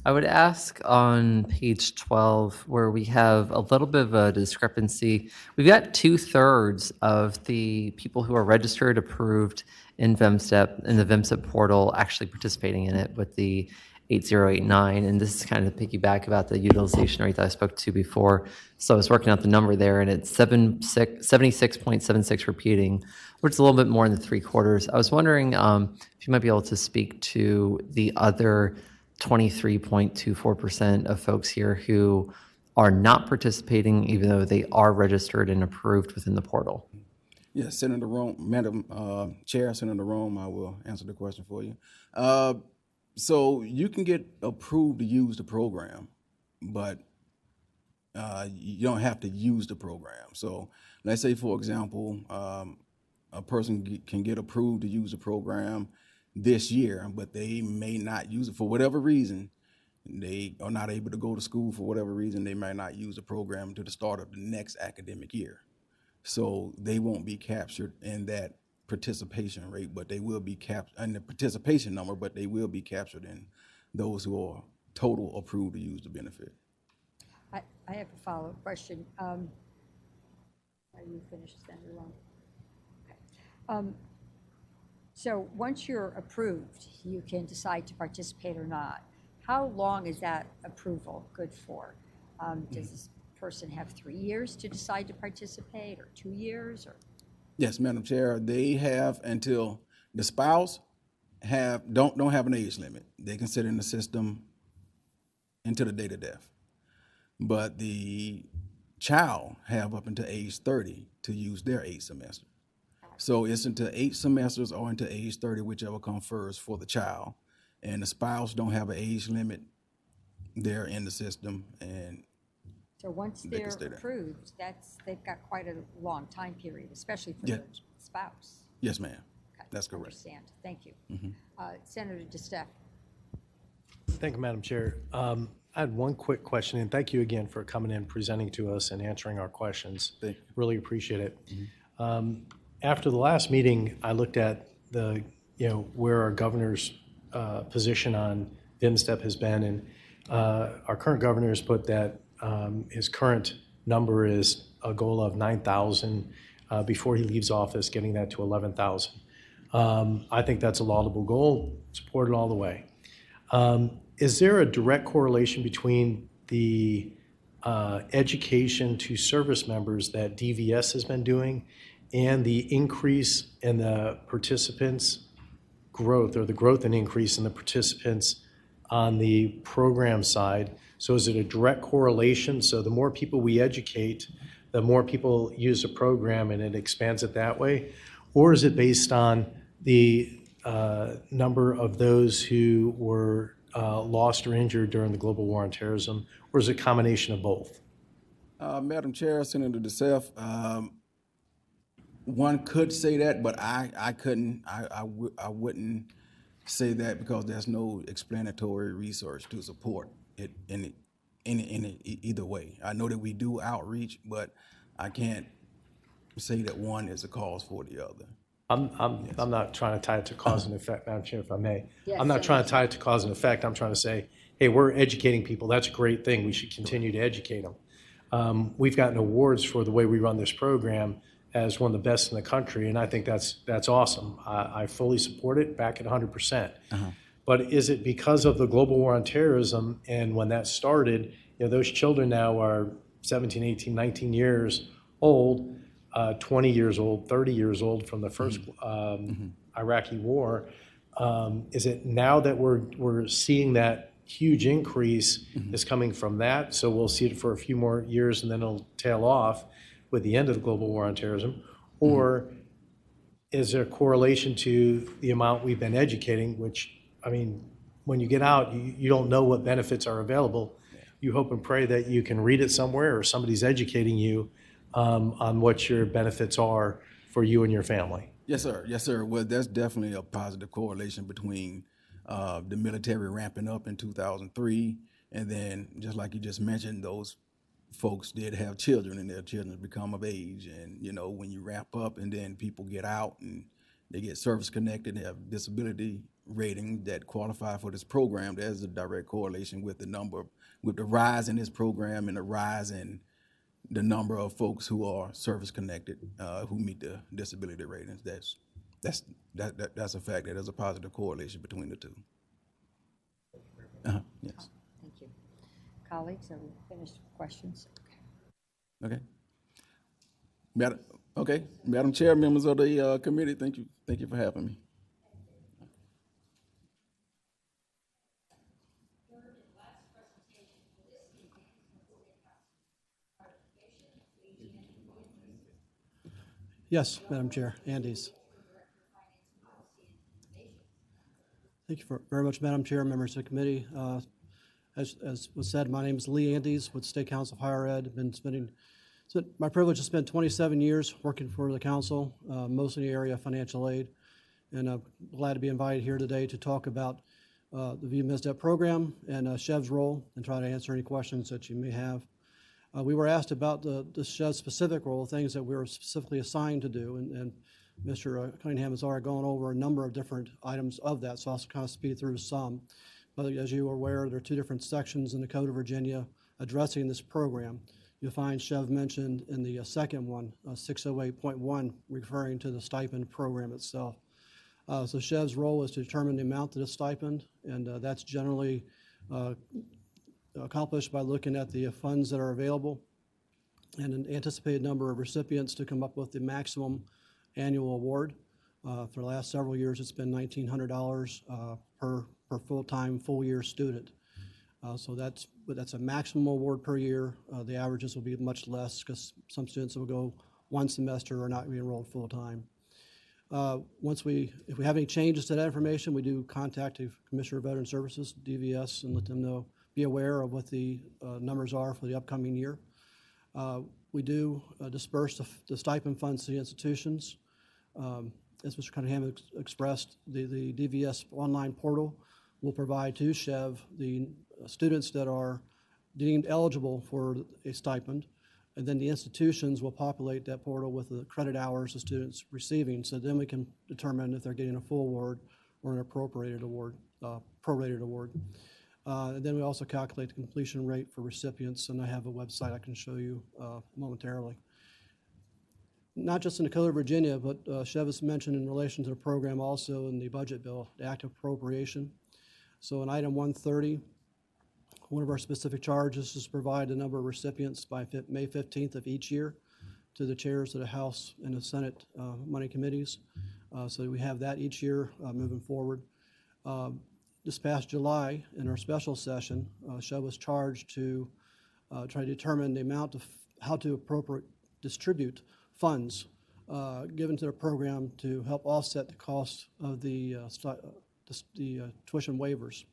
I would ask on page 12, where we have a little bit of a discrepancy. We've got 2/3 of the people who are registered, approved in VMSDEP, in the VMSDEP portal, actually participating in it with the 8089, and this is kind of piggyback about the utilization rate that I spoke to before. So I was working out the number there, and it's 76.76 repeating, which is a little bit more in the 3/4. I was wondering if you might be able to speak to the other 23.24% of folks here who are not participating, even though they are registered and approved within the portal. Yes, Senator Rome, Madam Chair, Senator Rome, I will answer the question for you. So you can get approved to use the program, but you don't have to use the program. So let's say, for example, a person can get approved to use the program this year, but they may not use it for whatever reason. They are not able to go to school for whatever reason. They might not use the program to the start of the next academic year. So they won't be captured in that participation rate, but they will be captured in the participation number, but they will be captured in those who are total approved to use the benefit. I have a follow-up question. Are you finished, Senator Long? Okay. So once you're approved, you can decide to participate or not. How long is that approval good for? Does this person have 3 years to decide to participate, or 2 years, or? Yes, Madam Chair, they have until the spouse don't have an age limit. They can sit in the system until the date of death. But the child have up until age 30 to use their 8 semesters. So it's into 8 semesters or into age 30, whichever comes first for the child. And the spouse don't have an age limit. They're in the system, and So once they're approved, they've got quite a long time period, especially for the spouse. Yes, ma'am. Okay, That's correct. Understand. Thank you. Senator DeStefano. Thank you, Madam Chair. I had one quick question, and thank you again for coming in, presenting to us, and answering our questions. Thank you. Really appreciate it. After the last meeting, I looked at where our governor's position on VMSDEP has been, and our current governor has put that his current number is a goal of 9,000 before he leaves office, getting that to 11,000. I think that's a laudable goal, support it all the way. Is there a direct correlation between the education to service members that DVS has been doing and the increase in the participants' growth, or the growth and increase in the participants on the program side? So is it a direct correlation? So the more people we educate, the more people use the program and it expands it that way? Or is it based on the number of those who were lost or injured during the global war on terrorism? Or is it a combination of both? Madam Chair, Senator DeSef, one could say that, but I couldn't, I wouldn't say that because there's no explanatory research to support it in either way. I know that we do outreach, but I can't say that one is a cause for the other. I'm not trying to tie it to cause and effect, Madam Chair, if I may. Yes, I'm not trying to tie it to cause and effect. I'm trying to say, hey, we're educating people. That's a great thing. We should continue to educate them. We've gotten awards for the way we run this program as one of the best in the country, and I think that's awesome. I fully support it, back it 100%. But is it because of the global war on terrorism, and when that started, those children now are 17, 18, 19 years old, 20 years old, 30 years old from the first Iraqi war. Is it now that we're seeing that huge increase is coming from that? So we'll see it for a few more years and then it'll tail off with the end of the global war on terrorism? Or is there a correlation to the amount we've been educating, which, I mean, when you get out, you don't know what benefits are available. You hope and pray that you can read it somewhere or somebody's educating you on what your benefits are for you and your family. Yes, sir. Yes, sir. Well, that's definitely a positive correlation between the military ramping up in 2003, and then, just like you just mentioned, those folks did have children, and their children become of age. And when you ramp up, and then people get out and they get service connected, they have disability rating that qualify for this program. There's a direct correlation with the rise in this program and the rise in the number of folks who are service connected, who meet the disability ratings. That's a fact. That there's a positive correlation between the two. Yes. Thank you. Colleagues, are we finished with questions? Okay. Madam Chair, members of the committee, thank you for having me. Yes, Madam Chair, Andes. Thank you very much, Madam Chair, members of the committee. As was said, my name is Lee Andes with State Council of Higher Ed. It's my privilege to spend 27 years working for the council, mostly in the area of financial aid. And I'm glad to be invited here today to talk about the VMSDEP program and SHEV's role and try to answer any questions that you may have. We were asked about the SHEV's specific role, things that we were specifically assigned to do, and Mr. Cunningham has already gone over a number of different items of that, so I'll kind of speed through some. But as you are aware, there are two different sections in the Code of Virginia addressing this program. You'll find SHEV mentioned in the second one, 608.1, referring to the stipend program itself. So SHEV's role is to determine the amount of the stipend, and that's generally accomplished by looking at the funds that are available and an anticipated number of recipients to come up with the maximum annual award. For the last several years, it's been $1,900 per full-time, full-year student. So that's a maximum award per year. The averages will be much less because some students will go one semester or not be enrolled full-time. If we have any changes to that information, we do contact the Commissioner of Veteran Services, DVS, and let them know, be aware of what the numbers are for the upcoming year. We do disperse the stipend funds to the institutions. As Mr. Cunningham expressed, the DVS online portal will provide to SHEV the students that are deemed eligible for a stipend, and then the institutions will populate that portal with the credit hours the students receiving, so then we can determine if they're getting a full award or an appropriated award, prorated award. And then we also calculate the completion rate for recipients, and I have a website I can show you momentarily. Not just in the Code of Virginia, but SHEV is mentioned in relation to the program also in the budget bill, the Act of Appropriation. So in item 130, one of our specific charges is to provide the number of recipients by May 15th of each year to the chairs of the House and the Senate money committees. So we have that each year moving forward. This past July, in our special session, SHEV was charged to try to determine the amount of how to distribute funds given to the program to help offset the cost of the tuition waivers.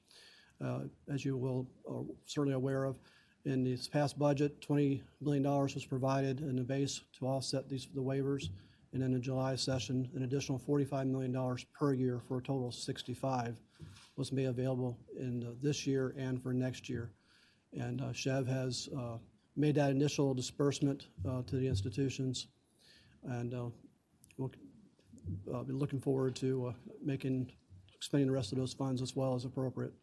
As you will are certainly aware of, in this past budget, $20 million was provided in the base to offset the waivers, and in the July session, an additional $45 million per year for a total of $65 was made available in this year and for next year. And SHEV has made that initial disbursement to the institutions, and we'll be looking forward to expending the rest of those funds as well as appropriate.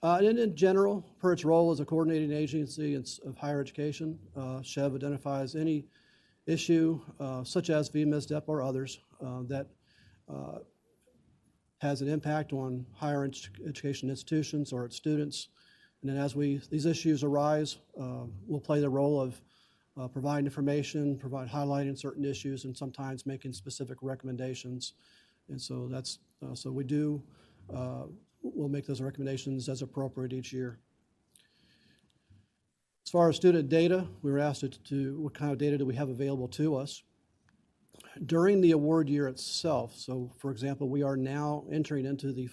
And in general, per its role as a coordinating agency of higher education, SHEV identifies any issue such as VMSDEP or others that has an impact on higher education institutions or its students. And then as these issues arise, we'll play the role of providing information, highlighting certain issues, and sometimes making specific recommendations. And so so we'll make those recommendations as appropriate each year. As far as student data, we were asked what kind of data do we have available to us. During the award year itself, so for example, we are now entering into the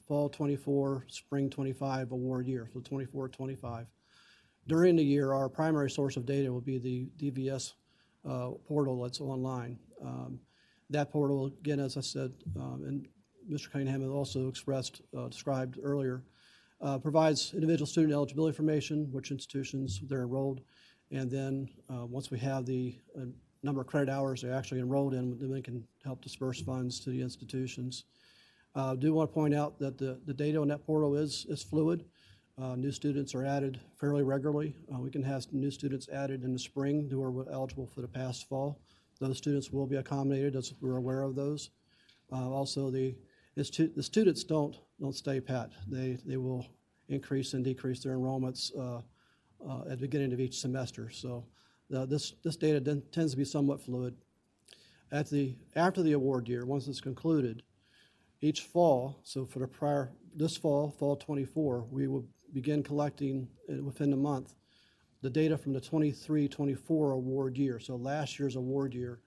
fall 24, spring 25 award year, so 24-25. During the year, our primary source of data will be the DVS portal that's online. That portal, again, as I said, and Mr. Cunningham has also described earlier, provides individual student eligibility information, which institutions they're enrolled, and then once we have the number of credit hours they're actually enrolled in, then we can help disperse funds to the institutions. I do want to point out that the data on that portal is fluid. New students are added fairly regularly. We can have new students added in the spring who are eligible for the past fall. Those students will be accommodated as we're aware of those. Also, the students don't stay pat. They will increase and decrease their enrollments at the beginning of each semester. So this data tends to be somewhat fluid. After the award year, once it's concluded, each fall, so for this fall 24, we will begin collecting within the month the data from the 23-24 award year. So last year's award year,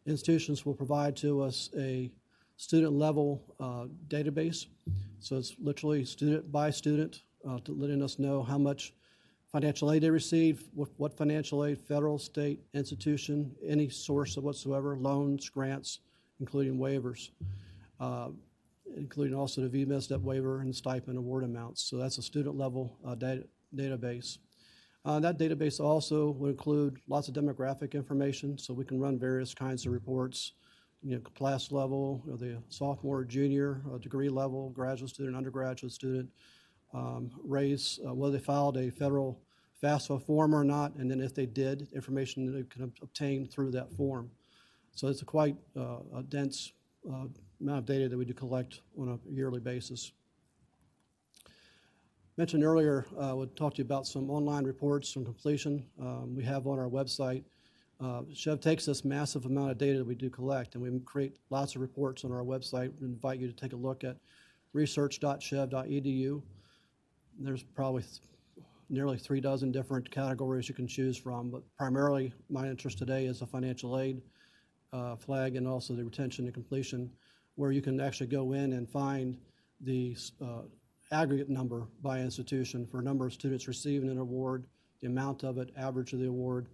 institutions will provide to us a student level database. So it's literally student by student, letting us know how much financial aid they received, what financial aid, federal, state, institution, any source whatsoever, loans, grants, including waivers, including also the VMSDEP waiver and stipend award amounts. So that's a student level database. That database also will include lots of demographic information, so we can run various kinds of reports, class level, the sophomore, junior, degree level, graduate student, undergraduate student, race, whether they filed a federal FAFSA form or not, and then if they did, information that they can obtain through that form. So it's a quite a dense amount of data that we do collect on a yearly basis. Mentioned earlier, we'll talk to you about some online reports from completion we have on our website. SHEV takes this massive amount of data that we do collect, and we create lots of reports on our website. We invite you to take a look at research.shev.edu. There's probably nearly 3 dozen different categories you can choose from, but primarily my interest today is the financial aid flag and also the retention and completion, where you can actually go in and find the aggregate number by institution for number of students receiving an award, the amount of it, average of the award.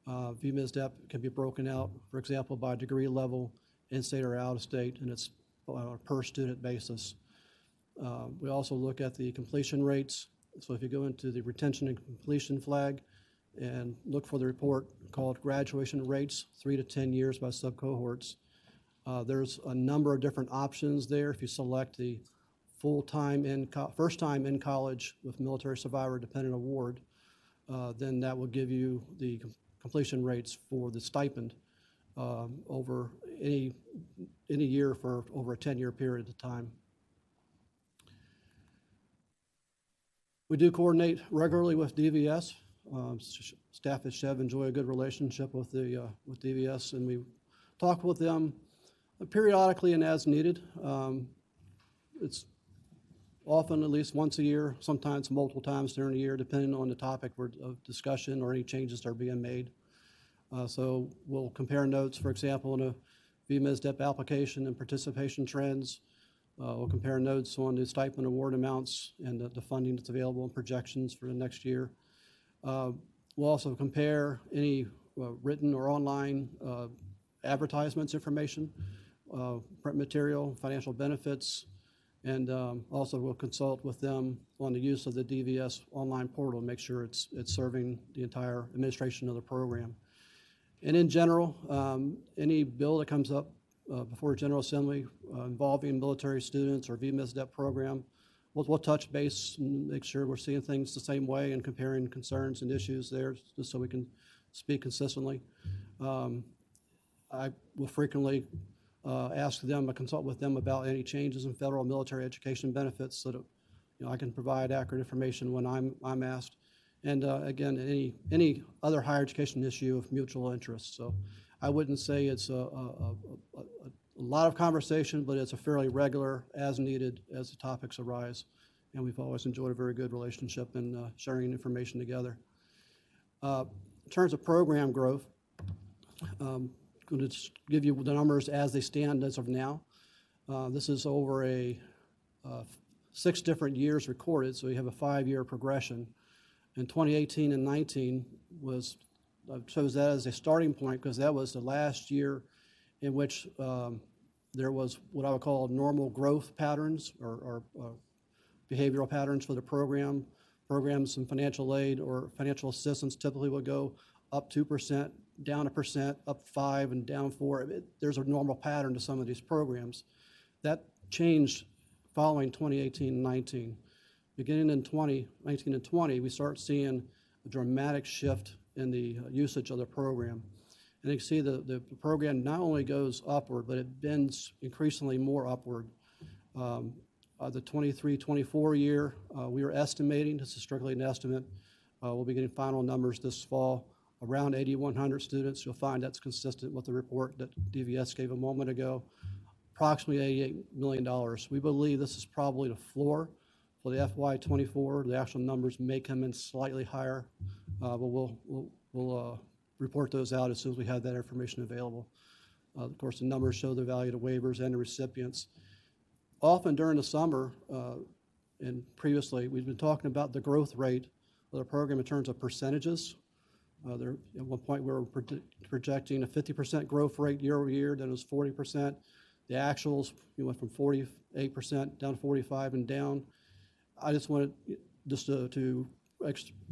VMSDEP can be broken out, for example, by degree level, in-state or out-of-state, and it's on a per student basis. We also look at the completion rates. So if you go into the retention and completion flag and look for the report called graduation rates, 3 to 10 years by subcohorts, there's a number of different options there. If you select the first time in college with military survivor dependent award, then that will give you the completion rates for the stipend over any year for over a 10-year period of time. We do coordinate regularly with DVS. Staff at SHEV enjoy a good relationship with DVS, and we talk with them periodically and as needed. It's often at least once a year, sometimes multiple times during the year, depending on the topic of discussion or any changes that are being made. So we'll compare notes, for example, in a VMSDEP application and participation trends. We'll compare notes on the stipend award amounts and the funding that's available and projections for the next year. We'll also compare any written or online advertisements information, print material, financial benefits, and also we'll consult with them on the use of the DVS online portal and make sure it's serving the entire administration of the program. And in general, any bill that comes up before General Assembly involving military students or VMSDEP program, we'll touch base and make sure we're seeing things the same way and comparing concerns and issues there, just so we can speak consistently. I will frequently ask them, consult with them about any changes in federal military education benefits, so that I can provide accurate information when I'm asked. And again, any other higher education issue of mutual interest. So I wouldn't say it's a lot of conversation, but it's a fairly regular, as needed, as the topics arise. And we've always enjoyed a very good relationship and sharing information together. In terms of program growth, I'm going to just give you the numbers as they stand as of now. This is over a 6 different years recorded, so you have a 5-year progression. In 2018 and 19 I chose that as a starting point because that was the last year in which there was what I would call normal growth patterns or behavioral patterns for the program. Programs and financial aid or financial assistance typically would go up 2%, down 1%, up 5%, and down 4%. There's a normal pattern to some of these programs. That changed following 2018 and 19. Beginning in 2019 and 20, we start seeing a dramatic shift in the usage of the program. And you can see the program not only goes upward, but it bends increasingly more upward. The 23-24 year, we are estimating, this is strictly an estimate, we'll be getting final numbers this fall, around 8,100 students. You'll find that's consistent with the report that DVS gave a moment ago, approximately $88 million. We believe this is probably the floor for the FY24. The actual numbers may come in slightly higher, but we'll report those out as soon as we have that information available. Of course, the numbers show the value of the waivers and the recipients. Often during the summer and previously, we've been talking about the growth rate of the program in terms of percentages. There, at one point, we were projecting a 50% growth rate year over year, then it was 40%. The actuals, we went from 48% down to 45% and down. I just wanted to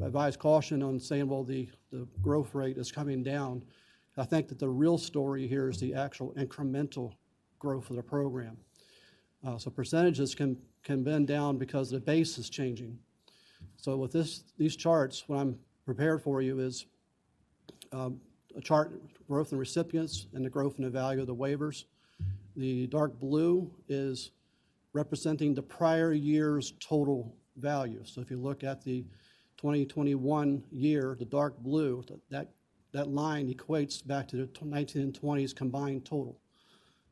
advise caution on saying, well, the growth rate is coming down. I think that the real story here is the actual incremental growth of the program. So percentages can bend down because the base is changing. So with these charts, what I'm prepared for you is a chart, growth in recipients and the growth in the value of the waivers. The dark blue is representing the prior year's total value. So if you look at the 2021 year, the dark blue, that line equates back to the 19 and 20s combined total.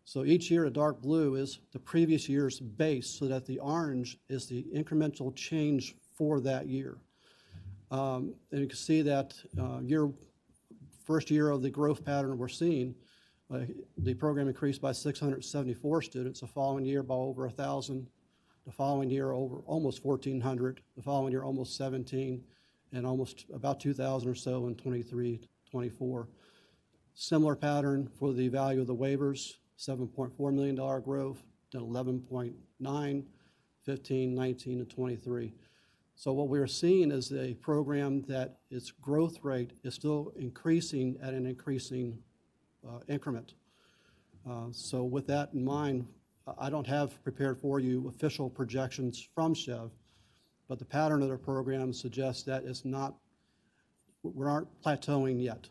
So each year, the dark blue is the previous year's base, so that the orange is the incremental change for that year. And you can see that first year of the growth pattern we're seeing, the program increased by 674 students, the following year by over 1,000, the following year over almost 1,400, the following year almost 17, and almost about 2,000 or so in 23, 24. Similar pattern for the value of the waivers, $7.4 million growth, then 11.9, 15, 19, and 23. So what we're seeing is a program that its growth rate is still increasing at an increasing increment. So with that in mind, I don't have prepared for you official projections from SCHEV, but the pattern of the program suggests that we aren't plateauing yet.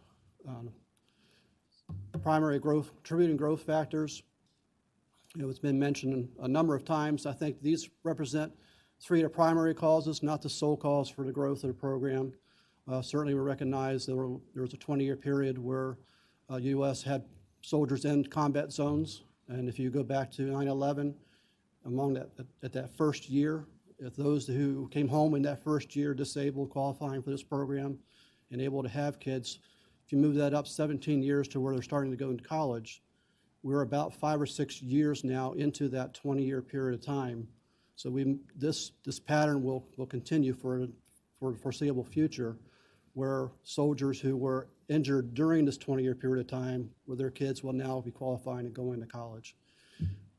Primary growth, contributing growth factors, it's been mentioned a number of times. I think these represent 3 of the primary causes, not the sole cause for the growth of the program. Certainly we recognize there was a 20-year period where U.S. had soldiers in combat zones, and if you go back to 9/11, at that first year, if those who came home in that first year disabled, qualifying for this program, and able to have kids, if you move that up 17 years to where they're starting to go into college, we're about 5 or 6 years now into that 20-year period of time. So this pattern will continue for the foreseeable future, where soldiers who were injured during this 20-year period of time, where their kids will now be qualifying and going to college.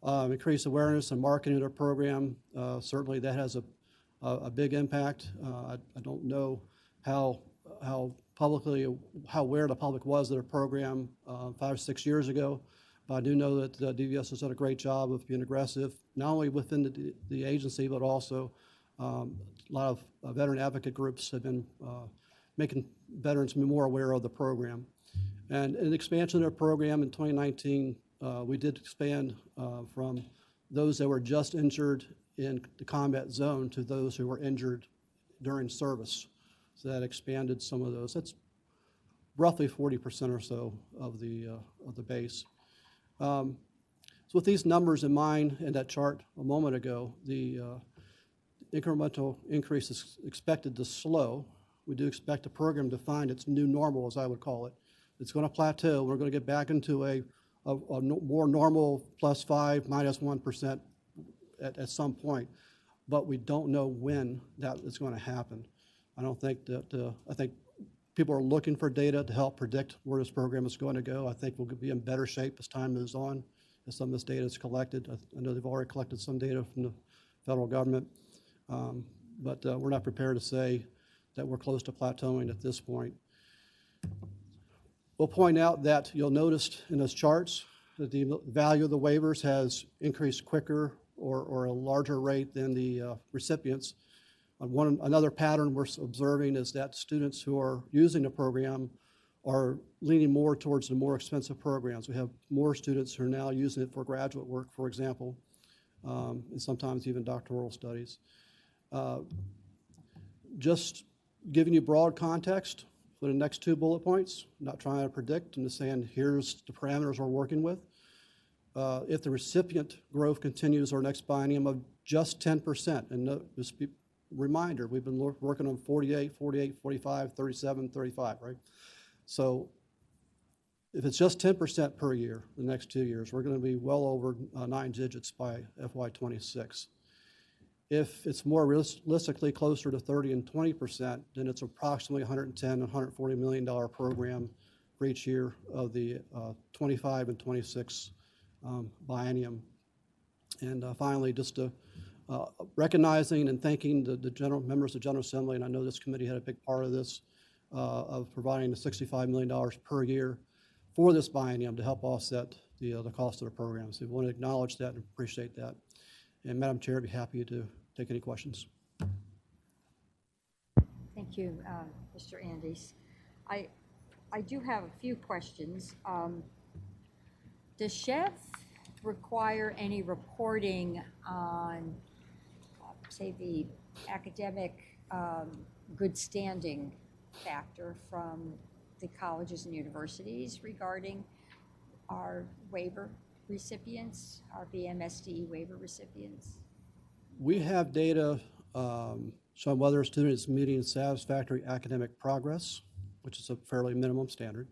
Increased awareness and marketing of the program, certainly that has a big impact. I don't know how aware the public was of the program 5 or 6 years ago, But I do know that DVS has done a great job of being aggressive, not only within the agency, but also a lot of veteran advocate groups have been making veterans more aware of the program. And in expansion of the program in 2019, we did expand from those that were just injured in the combat zone to those who were injured during service. So that expanded some of those. That's roughly 40% or so of the base. So with these numbers in mind and that chart a moment ago, the incremental increase is expected to slow. We do expect the program to find its new normal, as I would call it. It's going to plateau. We're going to get back into a more normal +5, -1% at some point, but we don't know when that is going to happen. I don't think that, I think people are looking for data to help predict where this program is going to go. I think we'll be in better shape as time moves on, as some of this data is collected. I know they've already collected some data from the federal government, but we're not prepared to say that we're close to plateauing at this point. We'll point out that you'll notice in those charts that the value of the waivers has increased quicker or a larger rate than the recipients. Another pattern we're observing is that students who are using the program are leaning more towards the more expensive programs. We have more students who are now using it for graduate work, for example, and sometimes even doctoral studies. Just giving you broad context for the next 2 bullet points, not trying to predict, and just saying here's the parameters we're working with. If the recipient growth continues our next biennium of just 10%, and just reminder, we've been working on 48, 45, 37, 35, right? So if it's just 10% per year the next 2 years, we're going to be well over 9 digits by FY26. If it's more realistically closer to 30 and 20%, then it's approximately $110 and $140 million program for each year of the 25 and 26 biennium. And finally, just recognizing and thanking the general members of the General Assembly, and I know this committee had a big part of this, of providing the $65 million per year for this biennium to help offset the cost of the program. So we want to acknowledge that and appreciate that. And Madam Chair, I'd be happy to take any questions. Thank you, Mr. Andes. I do have a few questions. Does SHEV require any reporting on, say, the academic good standing factor from the colleges and universities regarding our waiver recipients, our VMSDE waiver recipients? We have data showing whether a student is meeting satisfactory academic progress, which is a fairly minimum standard.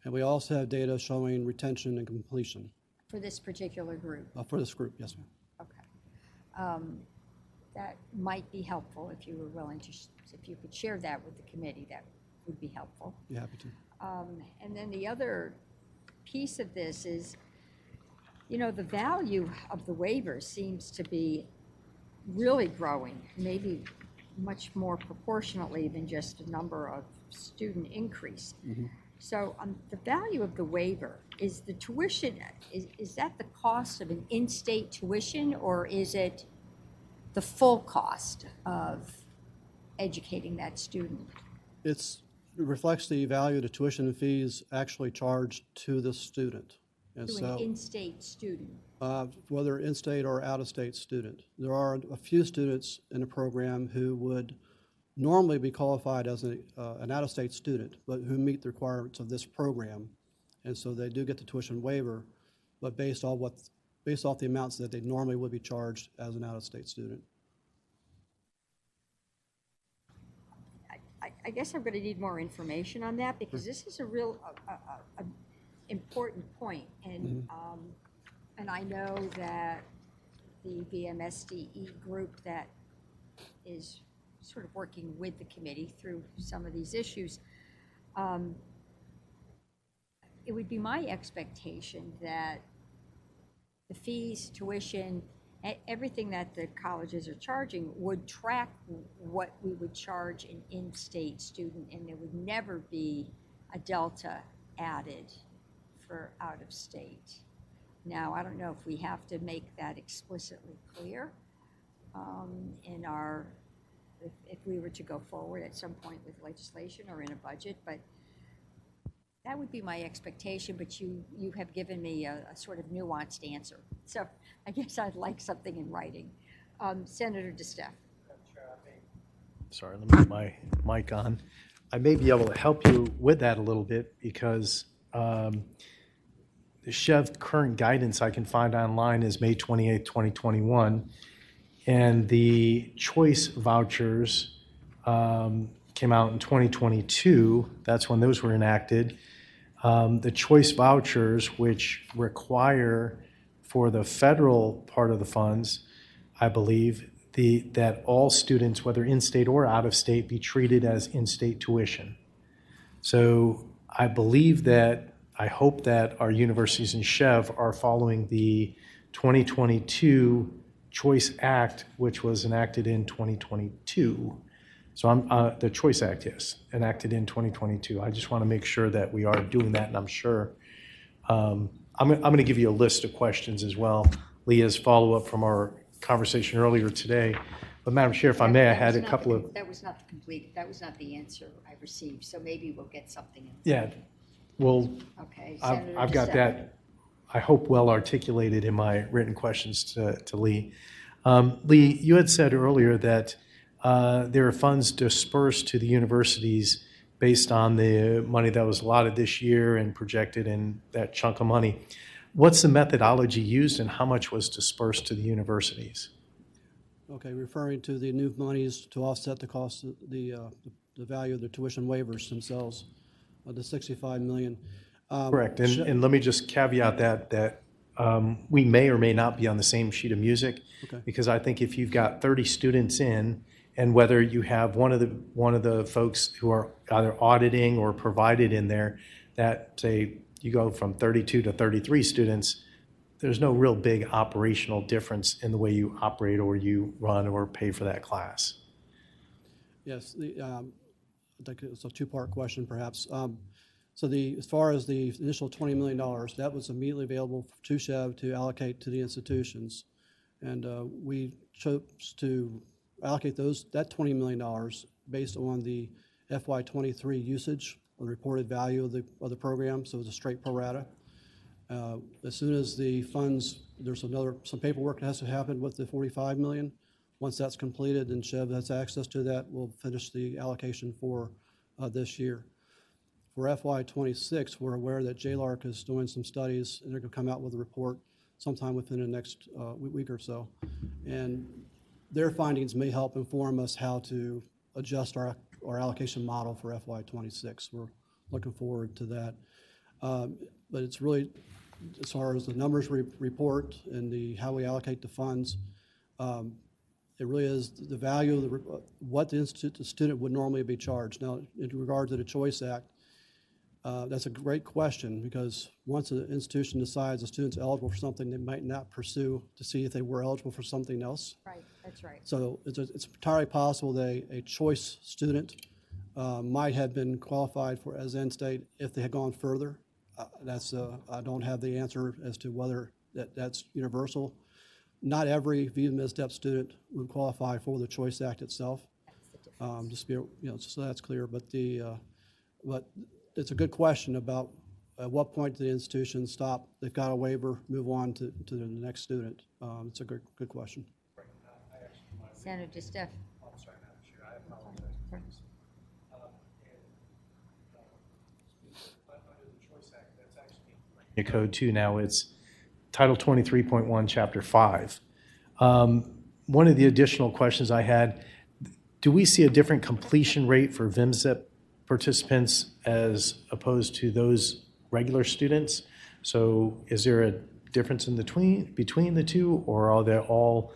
And we also have data showing retention and completion. For this particular group? For this group, yes, ma'am. Okay. That might be helpful if you were willing to, if you could share that with the committee, that would be helpful. Be happy to. And then the other piece of this is, you know, the value of the waivers seems to be really growing, maybe much more proportionately than just the number of student increase. Mm-hmm. So the value of the waiver, is the tuition, is that the cost of an in-state tuition, or is it the full cost of educating that student? It reflects the value of the tuition and fees actually charged to the student. And to an in-state student? Whether in-state or out-of-state student. There are a few students in the program who would normally be qualified as an out-of-state student, but who meet the requirements of this program. And so they do get the tuition waiver, but based off the amounts that they normally would be charged as an out-of-state student. I guess I'm going to need more information on that, because this is a real important point, and and I know that the VMSDE group that is sort of working with the committee through some of these issues, it would be my expectation that the fees, tuition, everything that the colleges are charging would track what we would charge an in-state student, and there would never be a delta added for out-of-state. Now, I don't know if we have to make that explicitly clear in our, if we were to go forward at some point with legislation or in a budget, but that would be my expectation, but you have given me a sort of nuanced answer. So I guess I'd like something in writing. Senator DeStef. Sorry, let me get my mic on. I may be able to help you with that a little bit because the SHEV current guidance I can find online is May 28, 2021. And the choice vouchers came out in 2022. That's when those were enacted. The choice vouchers, which require for the federal part of the funds, I believe, that all students, whether in-state or out-of-state, be treated as in-state tuition. So I believe that, I hope that our universities and SHEV are following the 2022 Choice Act, which was enacted in 2022. So the Choice Act, yes, enacted in 2022. I just want to make sure that we are doing that, and I'm sure. I'm going to give you a list of questions as well, Leah's follow-up from our conversation earlier today. But Madam Chair, if I may, I had a couple of... That was not complete, that was not the answer I received, so maybe we'll get something in. Yeah, well, Okay, I've got that, I hope, well articulated in my written questions to Lee. Lee, you had said earlier that there are funds dispersed to the universities based on the money that was allotted this year and projected in that chunk of money. What's the methodology used and how much was dispersed to the universities? Okay, referring to the new monies to offset the cost of the value of the tuition waivers themselves, the $65 million. Correct, and let me just caveat that we may or may not be on the same sheet of music, okay. Because I think if you've got 30 students in, and whether you have one of the folks who are either auditing or provided in there, that say you go from 32 to 33 students, there's no real big operational difference in the way you operate or you run or pay for that class. Yes, I think it's a two-part question perhaps. So as far as the initial $20 million, that was immediately available to SHEV to allocate to the institutions. And we chose to allocate that $20 million based on the FY23 usage, or the reported value of the program, so it's a straight pro rata. As soon as the funds, there's some paperwork that has to happen with the $45 million. Once that's completed and SHEV has access to that, we'll finish the allocation for this year. For FY26, we're aware that JLARC is doing some studies, and they're going to come out with a report sometime within the next week or so. And their findings may help inform us how to adjust our allocation model for FY26. We're looking forward to that. But it's really, as far as the numbers report and how we allocate the funds, it really is the value of what the student would normally be charged. Now, in regard to the Choice Act, that's a great question, because once an institution decides a student's eligible for something, they might not pursue to see if they were eligible for something else. Right, that's right. So it's entirely possible that a choice student might have been qualified for as in-state if they had gone further. I don't have the answer as to whether that's universal. Not every VMSDEP student would qualify for the Choice Act itself. Just be, so that's clear. But it's a good question about at what point do the institutions stop? They've got a waiver, move on to the next student. It's a good question. Senator DeStef. I'm sorry, Madam Chair, I apologize. Under the Choice Act, that's actually Code 2 now, it's Title 23.1, Chapter 5. One of the additional questions I had, do we see a different completion rate for VMSDEP participants as opposed to those regular students? So is there a difference in between the two, or are they all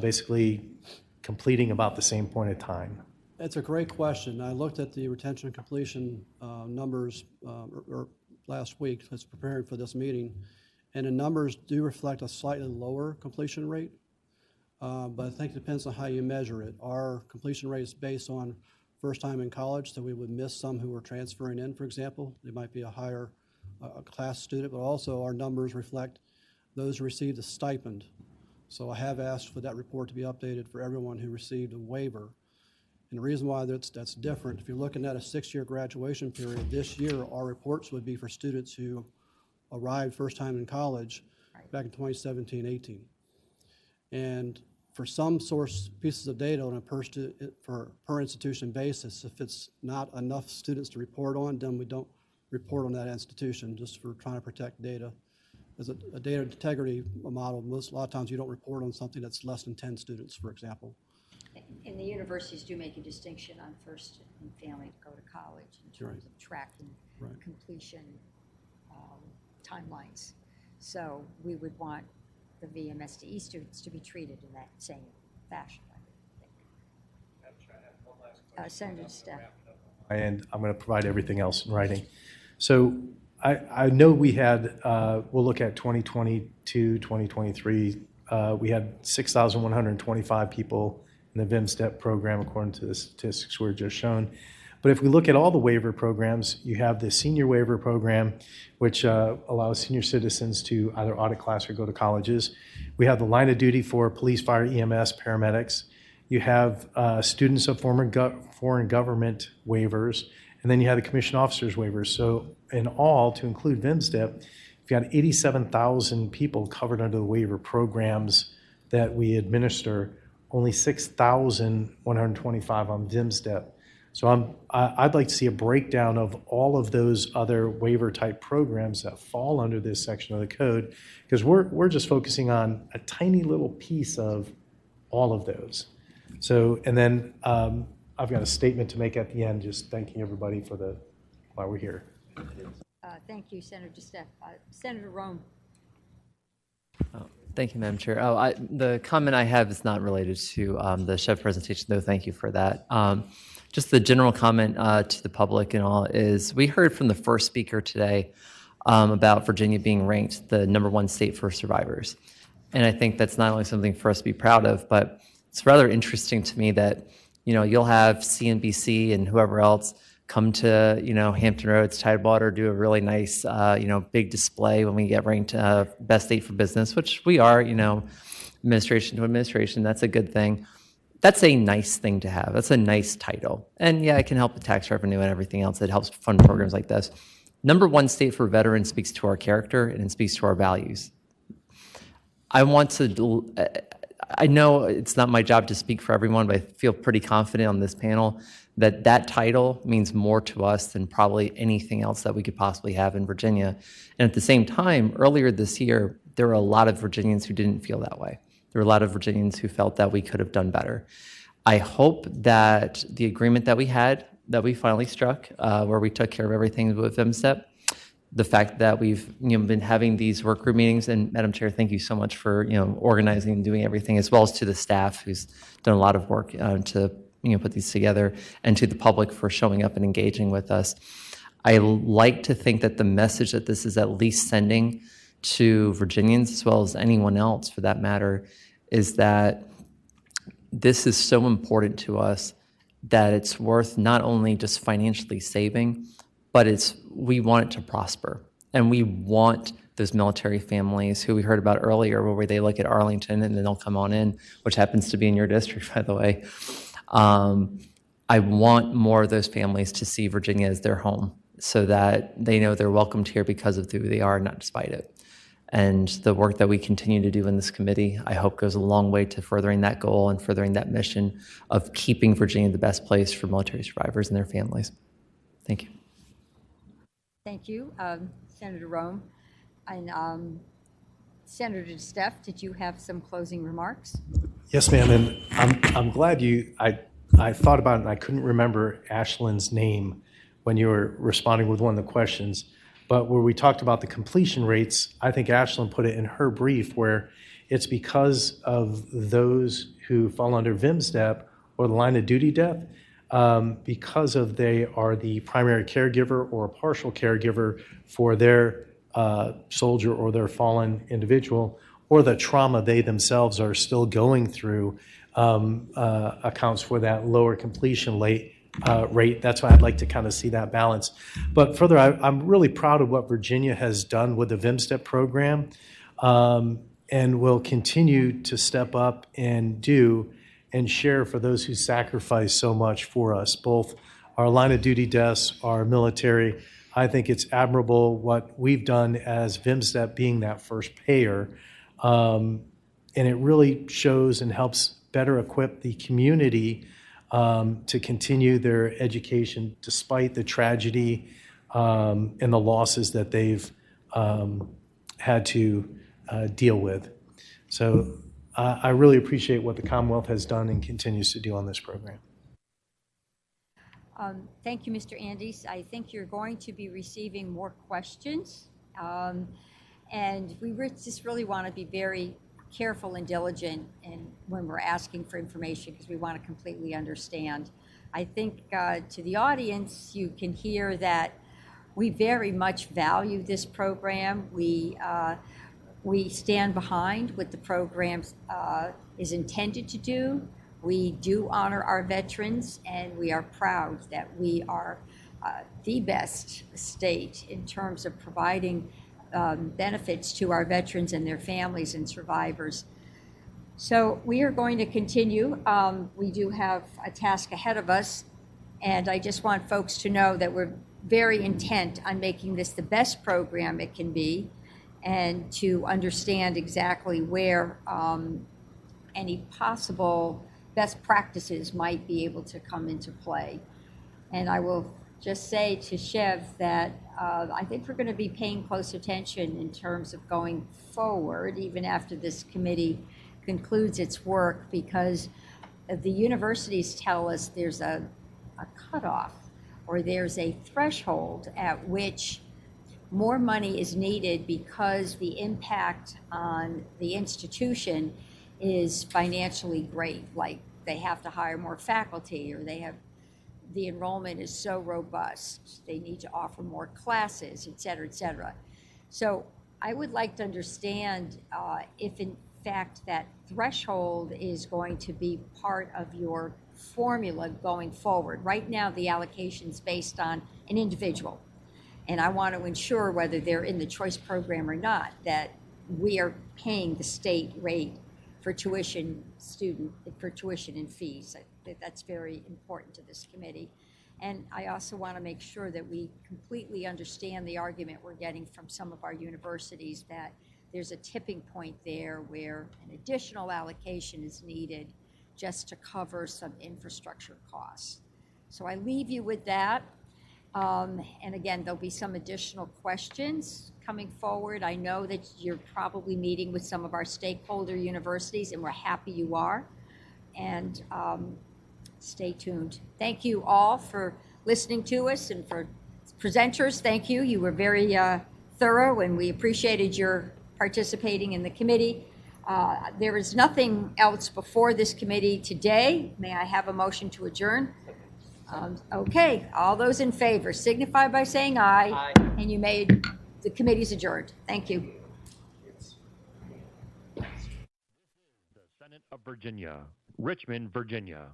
basically completing about the same point of time? It's a great question. I looked at the retention and completion numbers last week as preparing for this meeting, and the numbers do reflect a slightly lower completion rate, but I think it depends on how you measure it. Our completion rate is based on first time in college, so we would miss some who are transferring in, for example. They might be a higher class student, but also our numbers reflect those who received a stipend. So I have asked for that report to be updated for everyone who received a waiver. And the reason why that's different, if you're looking at a 6-year graduation period, this year our reports would be for students who arrived first time in college back in 2017-18. And for some source pieces of data on a per institution basis, if it's not enough students to report on, then we don't report on that institution, just for trying to protect data. As a data integrity model, a lot of times you don't report on something that's less than 10 students, for example. And the universities do make a distinction on first and family to go to college in terms of tracking completion timelines. So we would want the VMSDE students to be treated in that same fashion, I think. Senator Steph. And I'm going to provide everything else in writing. So I know we had, we'll look at 2022, 2023, we had 6,125 people in the VMSDEP program according to the statistics we were just shown. But if we look at all the waiver programs, you have the senior waiver program, which allows senior citizens to either audit class or go to colleges. We have the line of duty for police, fire, EMS, paramedics. You have students of foreign government waivers, and then you have the commissioned officers waivers. So in all, to include VMSDEP, you've got 87,000 people covered under the waiver programs that we administer, only 6,125 on VMSDEP. So I'd like to see a breakdown of all of those other waiver type programs that fall under this section of the code, because we're just focusing on a tiny little piece of all of those. So, and then I've got a statement to make at the end, just thanking everybody for while we're here. Thank you, Senator Steph. Senator Rome. Thank you, Madam Chair. The comment I have is not related to the SHEV presentation, though. Thank you for that. Just the general comment to the public and all is we heard from the first speaker today about Virginia being ranked the #1 state for survivors. And I think that's not only something for us to be proud of, but it's rather interesting to me that, you'll have CNBC and whoever else come to, Hampton Roads, Tidewater, do a really nice, big display when we get ranked best state for business, which we are, administration to administration. That's a good thing. That's a nice thing to have. That's a nice title. And yeah, it can help with tax revenue and everything else. It helps fund programs like this. #1 state for veterans speaks to our character and it speaks to our values. I know it's not my job to speak for everyone, but I feel pretty confident on this panel that that title means more to us than probably anything else that we could possibly have in Virginia. And at the same time, earlier this year, there were a lot of Virginians who didn't feel that way. There were a lot of Virginians who felt that we could have done better. I hope that the agreement that we had, that we finally struck, where we took care of everything with VMSDEP, the fact that we've been having these work group meetings, and Madam Chair, thank you so much for organizing and doing everything, as well as to the staff who's done a lot of work to put these together, and to the public for showing up and engaging with us. I like to think that the message that this is at least sending to Virginians, as well as anyone else for that matter, is that this is so important to us that it's worth not only just financially saving, but we want it to prosper. And we want those military families who we heard about earlier, where they look at Arlington and then they'll come on in, which happens to be in your district, by the way. I want more of those families to see Virginia as their home so that they know they're welcomed here because of who they are, not despite it. And the work that we continue to do in this committee, I hope goes a long way to furthering that goal and furthering that mission of keeping Virginia the best place for military survivors and their families. Thank you. Thank you, Senator Rome. And Senator Steph, did you have some closing remarks? Yes, ma'am. And I'm glad I thought about it and I couldn't remember Ashlyn's name when you were responding with one of the questions. But where we talked about the completion rates, I think Ashlyn put it in her brief where it's because of those who fall under VMSDEP or the line of duty death, because of they are the primary caregiver or a partial caregiver for their soldier or their fallen individual, or the trauma they themselves are still going through, accounts for that lower completion rate. That's why I'd like to kind of see that balance. But further, I'm really proud of what Virginia has done with the VMSDEP program. and will continue to step up and do and share for those who sacrifice so much for us, both our line of duty desks, our military. I think it's admirable what we've done as VMSDEP being that first payer. And it really shows and helps better equip the community to continue their education despite the tragedy and the losses that they've had to deal with. So I really appreciate what the Commonwealth has done and continues to do on this program. Thank you, Mr. Andes. I think you're going to be receiving more questions. And we just really want to be very careful and diligent when we're asking for information because we want to completely understand. I think to the audience, you can hear that we very much value this program. We stand behind what the program is intended to do. We do honor our veterans, and we are proud that we are the best state in terms of providing benefits to our veterans and their families and survivors. So we are going to continue. We do have a task ahead of us, and I just want folks to know that we're very intent on making this the best program it can be and to understand exactly where any possible best practices might be able to come into play. And I will just say to Chev that I think we're going to be paying close attention in terms of going forward, even after this committee concludes its work, because the universities tell us there's a cutoff or there's a threshold at which more money is needed because the impact on the institution is financially great, like they have to hire more faculty or the enrollment is so robust, they need to offer more classes, et cetera, et cetera. So I would like to understand if in fact that threshold is going to be part of your formula going forward. Right now, the allocation is based on an individual. And I want to ensure whether they're in the choice program or not, that we are paying the state rate for tuition and fees. That's very important to this committee. And I also want to make sure that we completely understand the argument we're getting from some of our universities that there's a tipping point there where an additional allocation is needed just to cover some infrastructure costs. So I leave you with that. And again, there'll be some additional questions coming forward. I know that you're probably meeting with some of our stakeholder universities, and we're happy you are. And stay tuned. Thank you all for listening to us, and for presenters, thank you. You were very thorough, and we appreciated your participating in the committee. There is nothing else before this committee today. May I have a motion to adjourn? Okay, all those in favor signify by saying aye. Aye. And the committee's adjourned. Thank you. The Senate of Virginia, Richmond, Virginia.